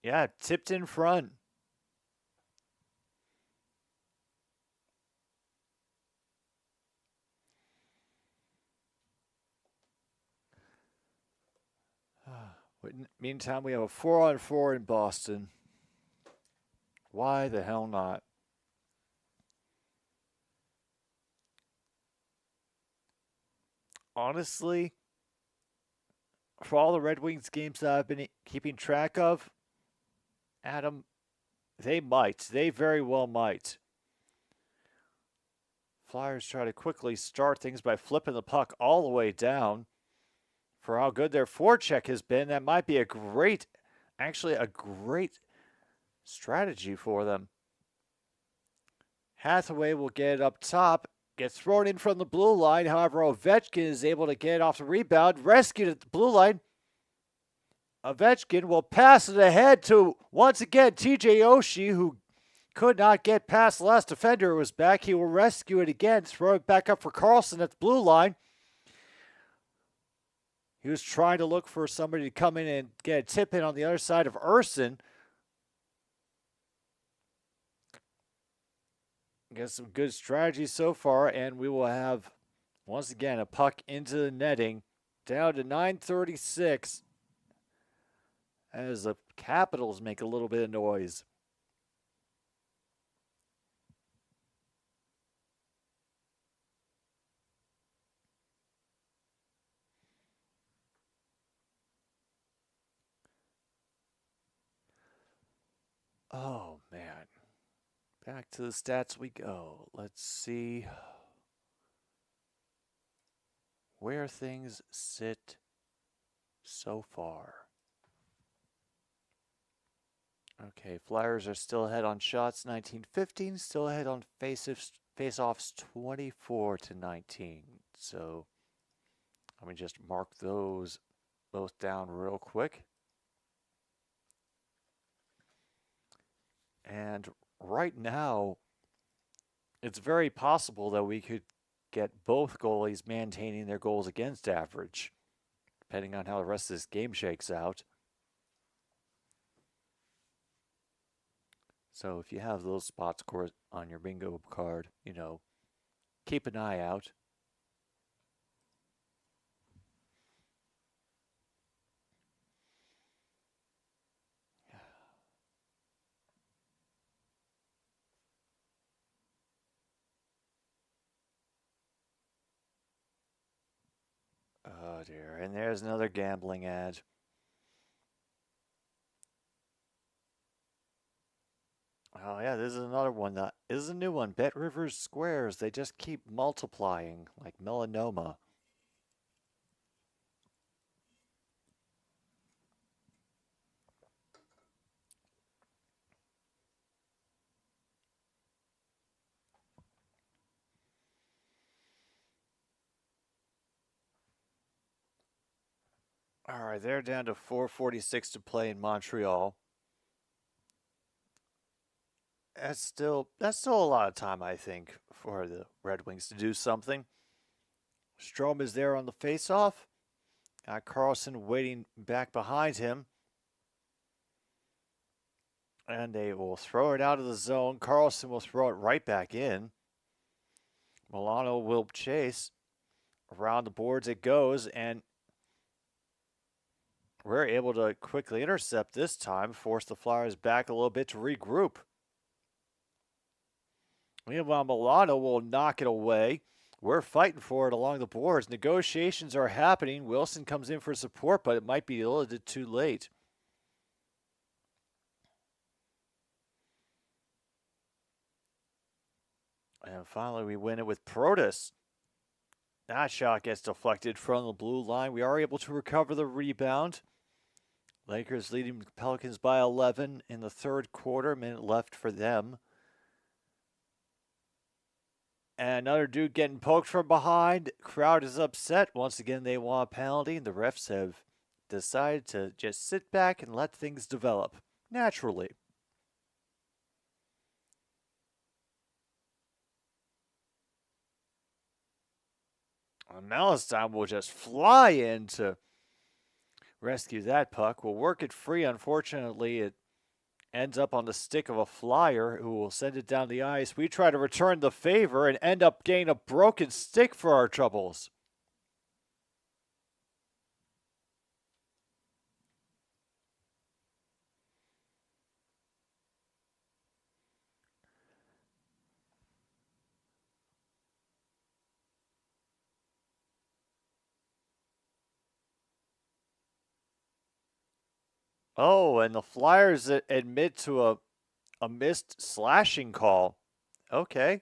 yeah, tipped in front. Meantime, we have a 4-on-4 in Boston. Why the hell not? Honestly, for all the Red Wings games that I've been keeping track of, Adam, they might. They very well might. Flyers try to quickly start things by flipping the puck all the way down. For how good their forecheck has been, that might be a great strategy for them. Hathaway will get it up top. Gets thrown in from the blue line. However, Ovechkin is able to get off the rebound. Rescued at the blue line. Ovechkin will pass it ahead to, once again, TJ Oshie, who could not get past the last defender who was back. He will rescue it again. Throw it back up for Carlson at the blue line. He was trying to look for somebody to come in and get a tip in on the other side of Urson. Get some good strategy so far, and we will have, once again, a puck into the netting. Down to 9:36 as the Capitals make a little bit of noise. Oh, man. Back to the stats we go. Let's see where things sit so far. Okay, Flyers are still ahead on shots, 19-15. Still ahead on face-offs, 24-19. So let me just mark those both down real quick. And right now, it's very possible that we could get both goalies maintaining their goals against average, depending on how the rest of this game shakes out. So if you have those spots on your bingo card, keep an eye out. Oh dear, and there's another gambling ad. Oh yeah, this is another one. This is a new one. Bet Rivers Squares. They just keep multiplying like melanoma. All right, they're down to 4:46 to play in Montreal. That's still a lot of time, I think, for the Red Wings to do something. Strome is there on the faceoff. Got Carlson waiting back behind him. And they will throw it out of the zone. Carlson will throw it right back in. Milano will chase. Around the boards it goes, and we're able to quickly intercept this time, force the Flyers back a little bit to regroup. Meanwhile, Milano will knock it away. We're fighting for it along the boards. Negotiations are happening. Wilson comes in for support, but it might be a little bit too late. And finally, we win it with Protas. That shot gets deflected from the blue line. We are able to recover the rebound. Lakers leading the Pelicans by 11 in the third quarter. A minute left for them. And another dude getting poked from behind. Crowd is upset. Once again, they want a penalty, and the refs have decided to just sit back and let things develop naturally. And now this time will just fly in to rescue that puck. We'll work it free. Unfortunately, it ends up on the stick of a Flyer who will send it down the ice. We try to return the favor and end up getting a broken stick for our troubles. Oh, and the Flyers admit to a missed slashing call. Okay.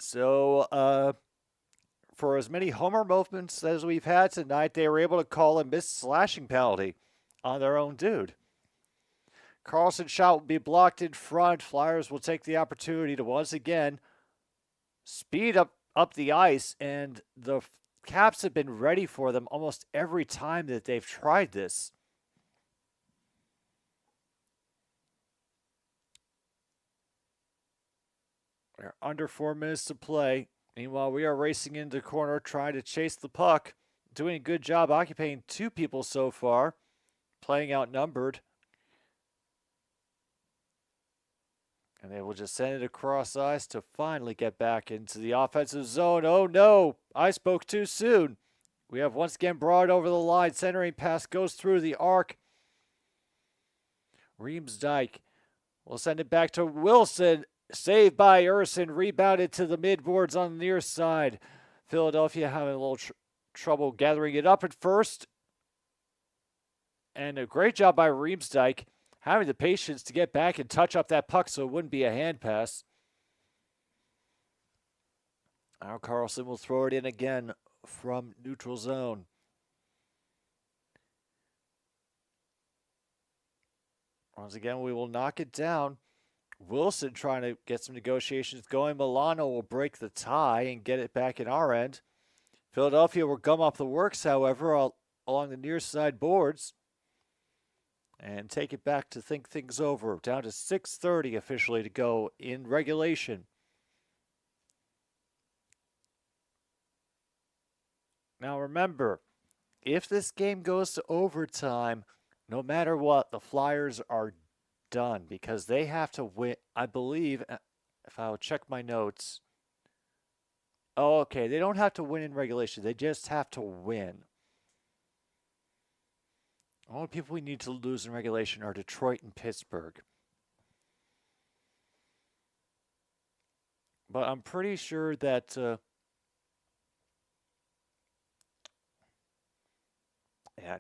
So, for as many homer movements as we've had tonight, they were able to call a missed slashing penalty on their own dude. Carlson's shot will be blocked in front. Flyers will take the opportunity to once again speed up the ice, and the Caps have been ready for them almost every time that they've tried this. We're under 4 minutes to play. Meanwhile, we are racing into the corner, trying to chase the puck. Doing a good job occupying 2 people so far. Playing outnumbered. And they will just send it across ice to finally get back into the offensive zone. Oh no, I spoke too soon. We have once again brought it over the line. Centering pass goes through the arc. Riemsdyk will send it back to Wilson. Saved by Urson, rebounded to the midboards on the near side. Philadelphia having a little trouble gathering it up at first. And a great job by Riemsdyk, having the patience to get back and touch up that puck so it wouldn't be a hand pass. Now Carlson will throw it in again from neutral zone. Once again, we will knock it down. Wilson trying to get some negotiations going. Milano will break the tie and get it back in our end. Philadelphia will gum up the works, however, along the near side boards and take it back to think things over. Down to 6:30 officially to go in regulation. Now remember, if this game goes to overtime, no matter what, the Flyers are done because they have to win. I believe, if I'll check my notes. Oh, okay. They don't have to win in regulation. They just have to win. The only people we need to lose in regulation are Detroit and Pittsburgh. But I'm pretty sure that yeah,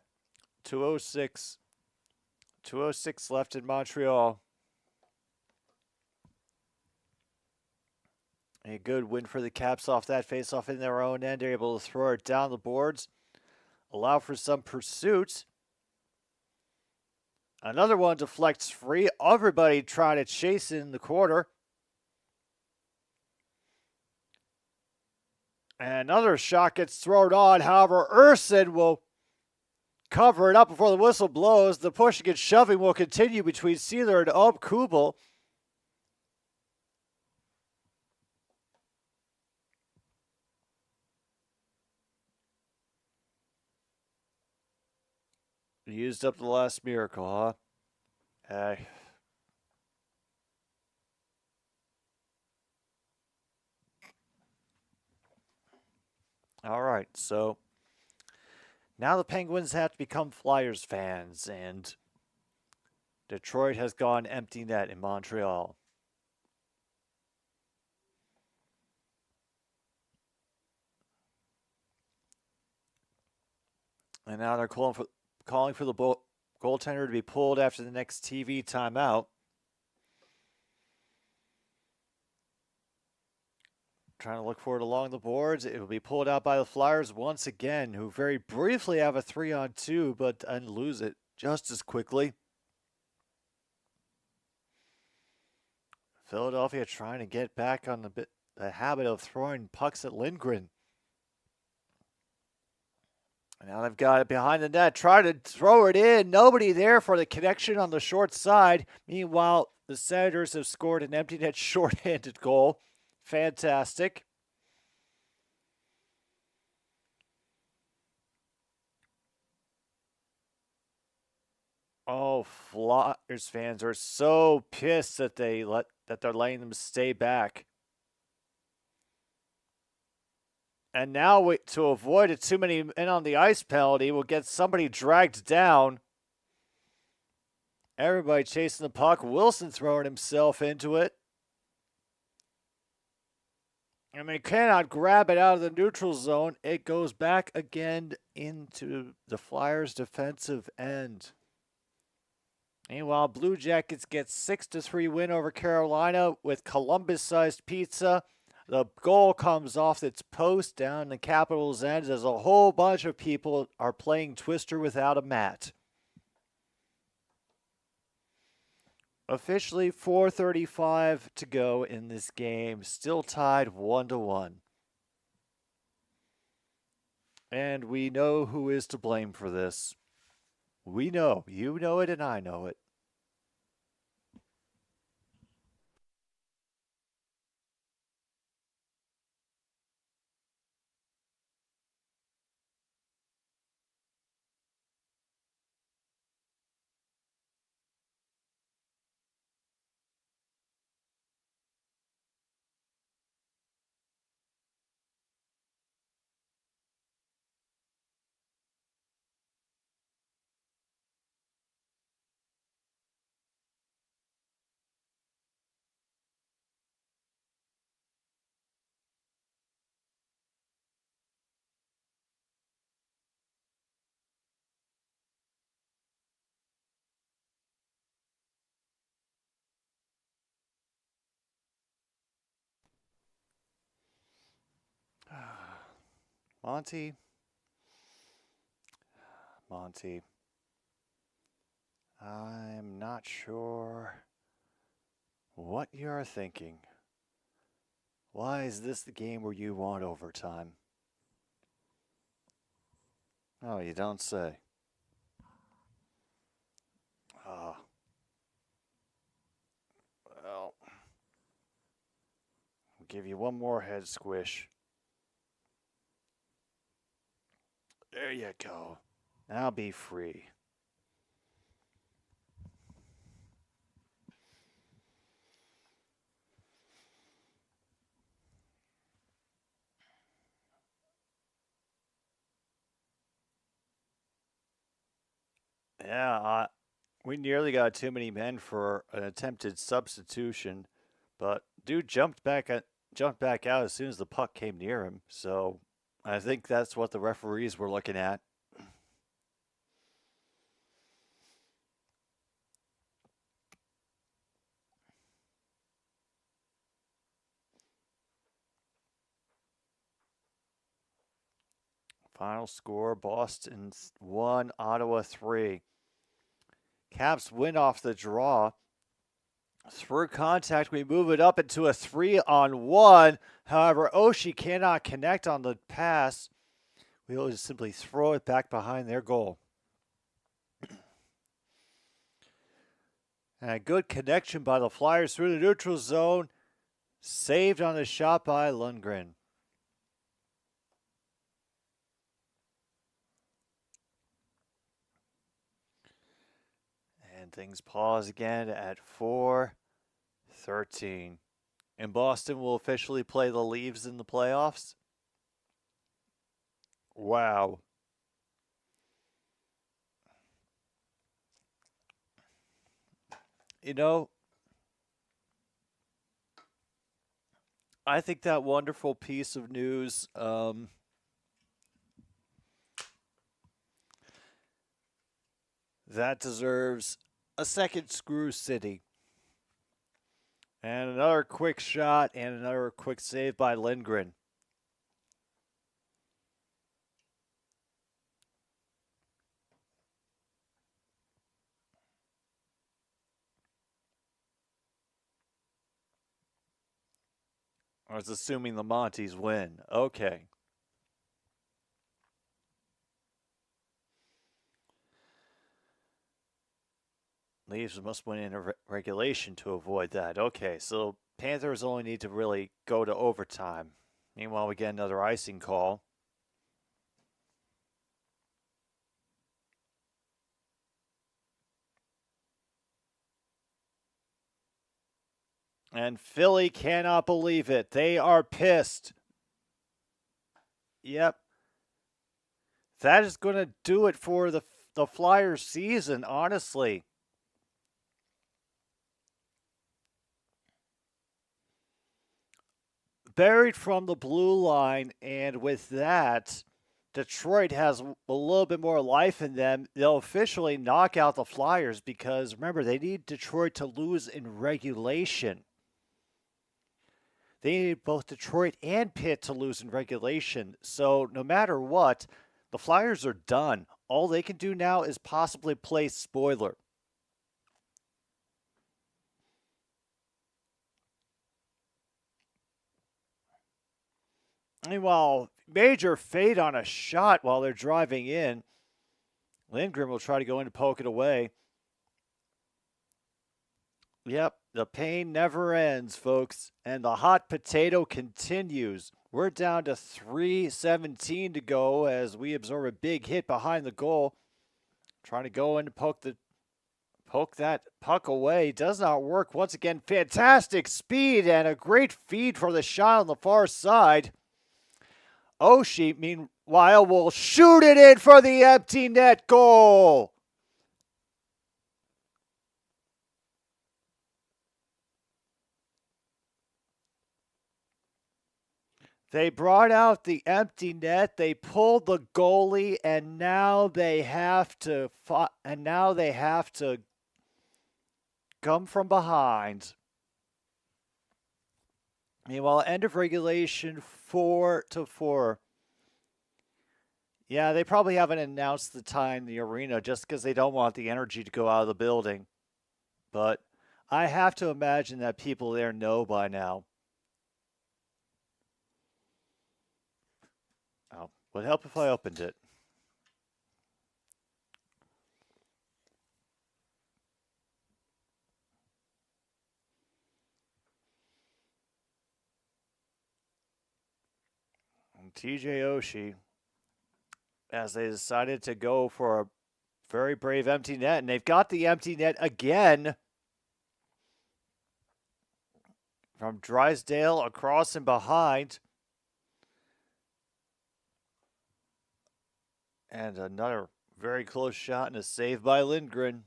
206 left in Montreal. A good win for the Caps off that faceoff in their own end. They're able to throw it down the boards, allow for some pursuit. Another one deflects free. Everybody trying to chase in the corner. And another shot gets thrown on. However, Urson will cover it up before the whistle blows. The pushing and shoving will continue between Sealer and Kubel. Used up the last miracle, huh? Hey. All right, so now the Penguins have to become Flyers fans, and Detroit has gone empty net in Montreal. And now they're calling for the goaltender to be pulled after the next TV timeout. Trying to look for it along the boards. It will be pulled out by the Flyers once again, who very briefly have a 3-on-2, but and lose it just as quickly. Philadelphia trying to get back on the habit of throwing pucks at Lindgren. And now they've got it behind the net. Try to throw it in. Nobody there for the connection on the short side. Meanwhile, the Senators have scored an empty net shorthanded goal. Fantastic. Oh, Flyers fans are so pissed that they're letting them stay back. And now to avoid a too many men on the ice penalty, we'll get somebody dragged down. Everybody chasing the puck. Wilson throwing himself into it. I mean, cannot grab it out of the neutral zone. It goes back again into the Flyers' defensive end. Meanwhile, Blue Jackets get 6-3 win over Carolina with Columbus-sized pizza. The goal comes off its post down the Capitals' end as a whole bunch of people are playing Twister without a mat. Officially 4:35 to go in this game. Still tied 1-1. And we know who is to blame for this. We know. You know it and I know it. Monty, I'm not sure what you're thinking. Why is this the game where you want overtime? Oh, you don't say. Oh. Well, I'll give you one more head squish. There you go. Now be free. Yeah, we nearly got too many men for an attempted substitution, but dude jumped back out as soon as the puck came near him. So I think that's what the referees were looking at. Final score, Boston 1, Ottawa 3. Caps win off the draw. Through contact, we move it up into a 3-on-1. However, Oshie cannot connect on the pass. We'll just simply throw it back behind their goal. And a good connection by the Flyers through the neutral zone. Saved on the shot by Lundgren. things pause again at 4:13. And Boston will officially play the Leafs in the playoffs? Wow. You know, I think that wonderful piece of news that deserves a second Screw City. And another quick shot and another quick save by Lindgren. I was assuming the Monties win. Okay. Leafs must win in regulation to avoid that. Okay, so Panthers only need to really go to overtime. Meanwhile, we get another icing call. And Philly cannot believe it. They are pissed. Yep. That is going to do it for the Flyers season, honestly. Buried from the blue line, and with that, Detroit has a little bit more life in them. They'll officially knock out the Flyers because, remember, they need Detroit to lose in regulation. They need both Detroit and Pitt to lose in regulation. So no matter what, the Flyers are done. All they can do now is possibly play spoiler. Meanwhile, major fade on a shot while they're driving in. Lindgren will try to go in to poke it away. Yep, the pain never ends, folks, and the hot potato continues. We're down to 3:17 to go as we absorb a big hit behind the goal. Trying to go in to poke that puck away. Does not work. Once again, fantastic speed and a great feed for the shot on the far side. Oshie, meanwhile, will shoot it in for the empty net goal. They brought out the empty net. They pulled the goalie, and now they have to. Come from behind. Meanwhile, end of regulation 4-4. Yeah, they probably haven't announced the time in the arena just because they don't want the energy to go out of the building. But I have to imagine that people there know by now. Oh, would help if I opened it. And TJ Oshie, as they decided to go for a very brave empty net, and they've got the empty net again. From Drysdale across and behind. And another very close shot and a save by Lindgren.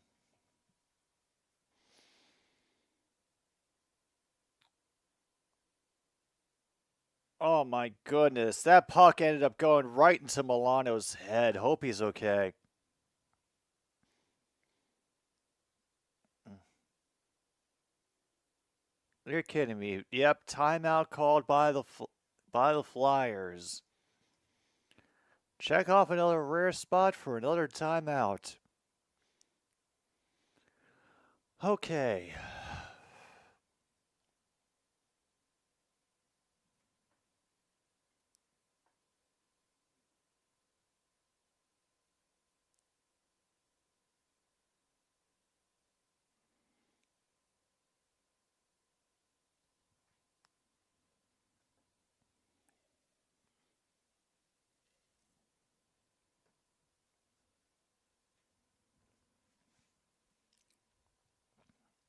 Oh my goodness. That puck ended up going right into Milano's head. Hope he's okay. You're kidding me. Yep, timeout called by the Flyers. Check off another rare spot for another timeout. Okay.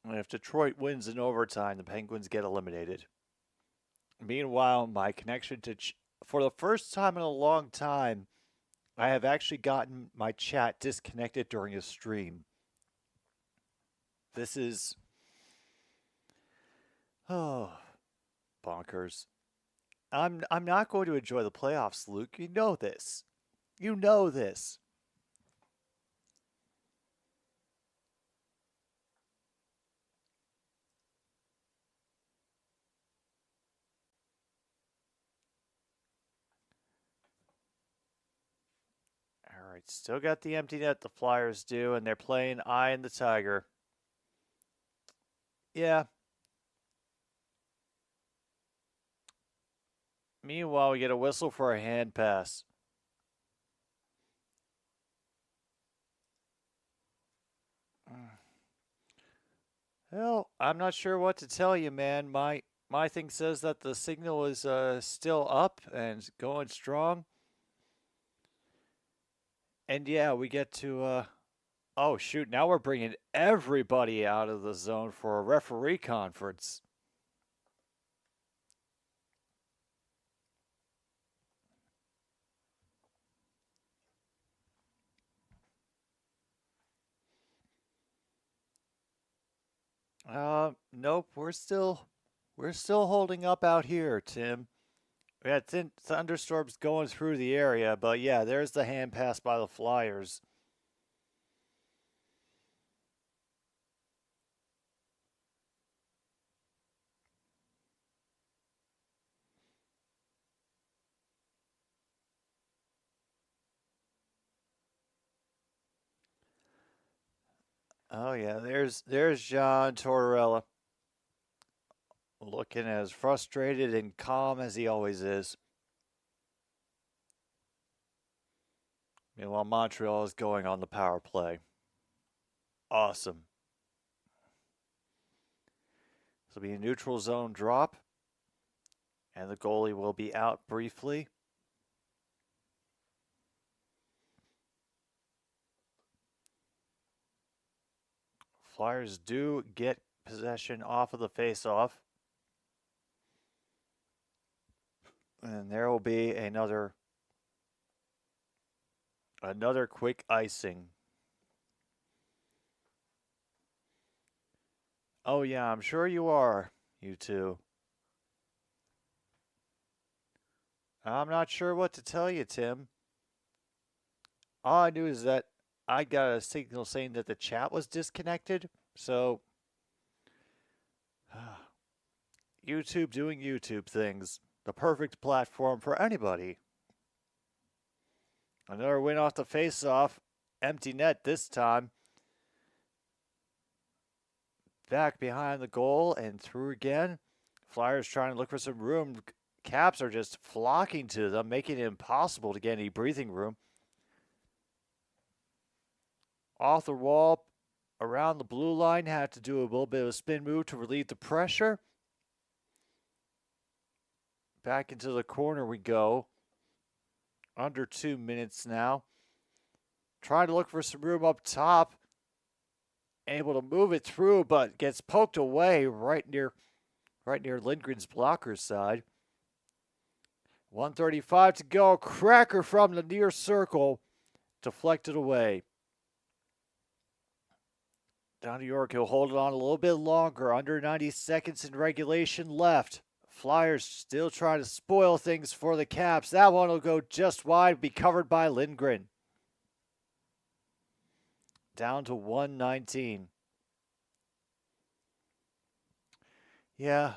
And if Detroit wins in overtime, the Penguins get eliminated. Meanwhile, my connection to for the first time in a long time, I have actually gotten my chat disconnected during a stream. This is bonkers. I'm not going to enjoy the playoffs, Luke. You know this. You know this. All right, still got the empty net the Flyers do, and they're playing Eye and the Tiger. Yeah. Meanwhile, we get a whistle for a hand pass. Well, I'm not sure what to tell you, man. My thing says that the signal is still up and going strong. And yeah, we get to oh shoot, now we're bringing everybody out of the zone for a referee conference. Nope, we're still holding up out here, Tim. We had thunderstorms going through the area, but yeah, there's the hand pass by the Flyers. Oh yeah, there's John Tortorella, looking as frustrated and calm as he always is. Meanwhile, Montreal is going on the power play. Awesome. This will be a neutral zone drop, and the goalie will be out briefly. Flyers do get possession off of the face-off. And there will be another quick icing. Oh yeah, I'm sure you are, you two. I'm not sure what to tell you, Tim. All I knew is that I got a signal saying that the chat was disconnected, so YouTube doing YouTube things. The perfect platform for anybody. Another win off the face-off. Empty net this time. Back behind the goal and through again. Flyers trying to look for some room. Caps are just flocking to them, making it impossible to get any breathing room. Off the wall, around the blue line, had to do a little bit of a spin move to relieve the pressure. Back into the corner we go. Under 2 minutes now. Trying to look for some room up top. Able to move it through, but gets poked away right near Lindgren's blocker's side. 1:35 to go. Cracker from the near circle. Deflected away. Down to York, he'll hold it on a little bit longer. Under 90 seconds in regulation left. Flyers still trying to spoil things for the Caps. That one will go just wide, be covered by Lindgren. Down to 119. Yeah.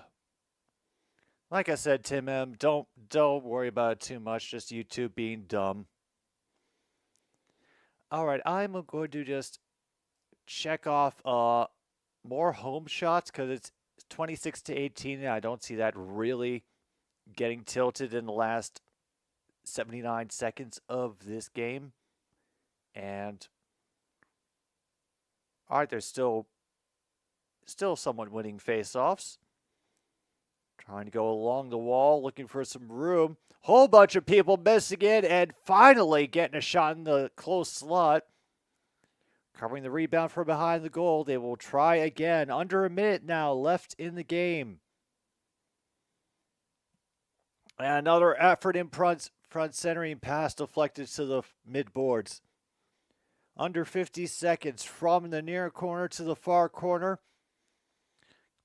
Like I said, Tim M, don't worry about it too much. Just YouTube being dumb. All right, I'm going to just check off more home shots because it's 26-18, and I don't see that really getting tilted in the last 79 seconds of this game. And all right, there's still someone winning faceoffs. Trying to go along the wall, looking for some room. Whole bunch of people missing it, and finally getting a shot in the close slot. Covering the rebound from behind the goal. They will try again. Under a minute now left in the game. And another effort in front centering pass deflected to the mid boards. Under 50 seconds from the near corner to the far corner.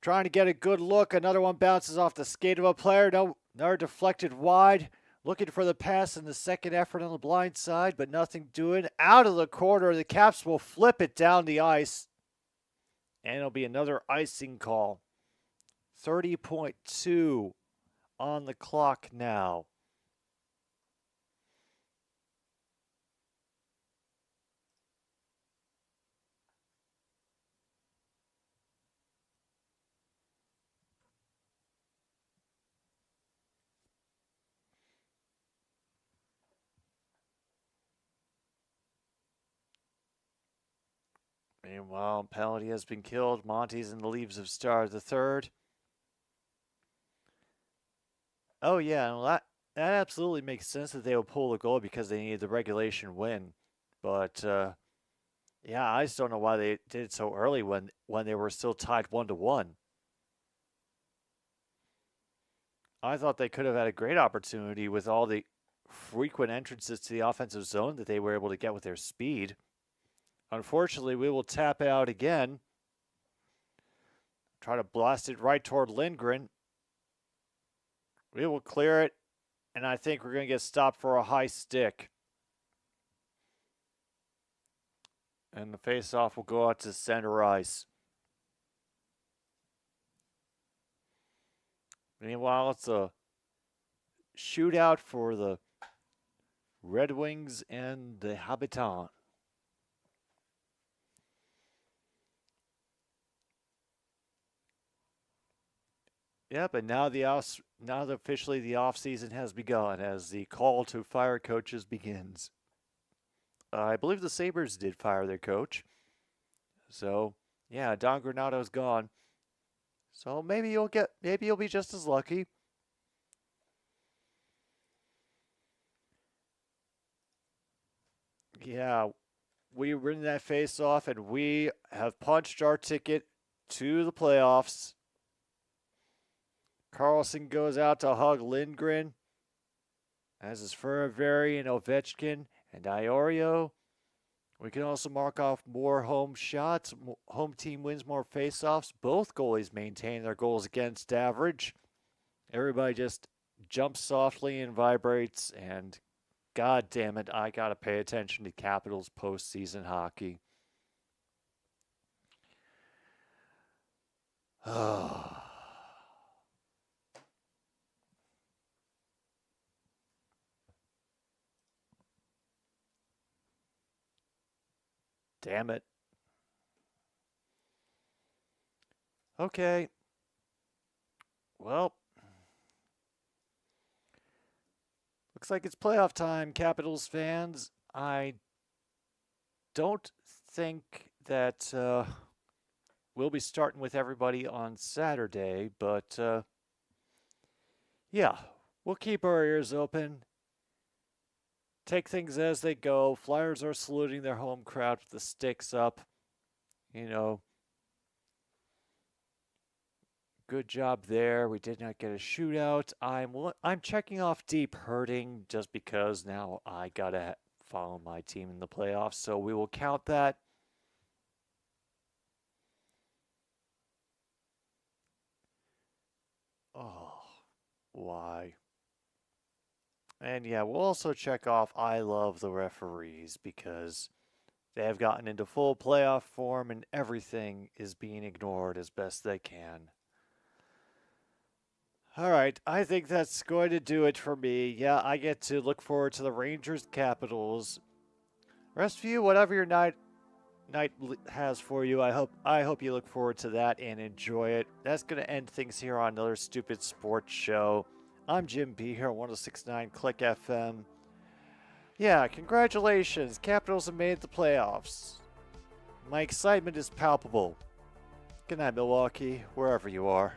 Trying to get a good look. Another one bounces off the skate of a player. No, another deflected wide. Looking for the pass in the second effort on the blind side, but nothing doing. Out of the corner, the Caps will flip it down the ice. And it'll be another icing call. 30.2 on the clock now. Meanwhile, penalty has been killed. Monty's in the leaves have started the third. Oh, yeah, well, that absolutely makes sense that they will pull the goal because they needed the regulation win. But, yeah, I just don't know why they did it so early when they were still tied 1-1. I thought they could have had a great opportunity with all the frequent entrances to the offensive zone that they were able to get with their speed. Unfortunately, we will tap out again. Try to blast it right toward Lindgren. We will clear it, and I think we're going to get stopped for a high stick. And the face-off will go out to center ice. Meanwhile, it's a shootout for the Red Wings and the Habitants. Yeah, but now officially the off season has begun as the call to fire coaches begins. I believe the Sabres did fire their coach. So, yeah, Don Granato's gone. So maybe you'll be just as lucky. Yeah, we were in that face-off and we have punched our ticket to the playoffs. Carlson goes out to hug Lindgren, as is Furiveri and Ovechkin and Iorio. We can also mark off more home shots. Home team wins more faceoffs. Both goalies maintain their goals against average. Everybody just jumps softly and vibrates, and God damn it, I got to pay attention to Capitals postseason hockey. Damn it. Okay. Well, looks like it's playoff time, Capitals fans. I don't think that we'll be starting with everybody on Saturday, but yeah, we'll keep our ears open. Take things as they go. Flyers are saluting their home crowd with the sticks up. You know, good job there. We did not get a shootout. I'm checking off deep hurting just because now I gotta follow my team in the playoffs. So we will count that. Oh, why? And yeah, we'll also check off I love the referees because they have gotten into full playoff form and everything is being ignored as best they can. All right, I think that's going to do it for me. Yeah, I get to look forward to the Rangers Capitals. Rest of you, whatever your night has for you, I hope you look forward to that and enjoy it. That's going to end things here on another stupid sports show. I'm Jim B here on 106.9 Click FM. Yeah, congratulations. Capitals have made the playoffs. My excitement is palpable. Good night, Milwaukee, wherever you are.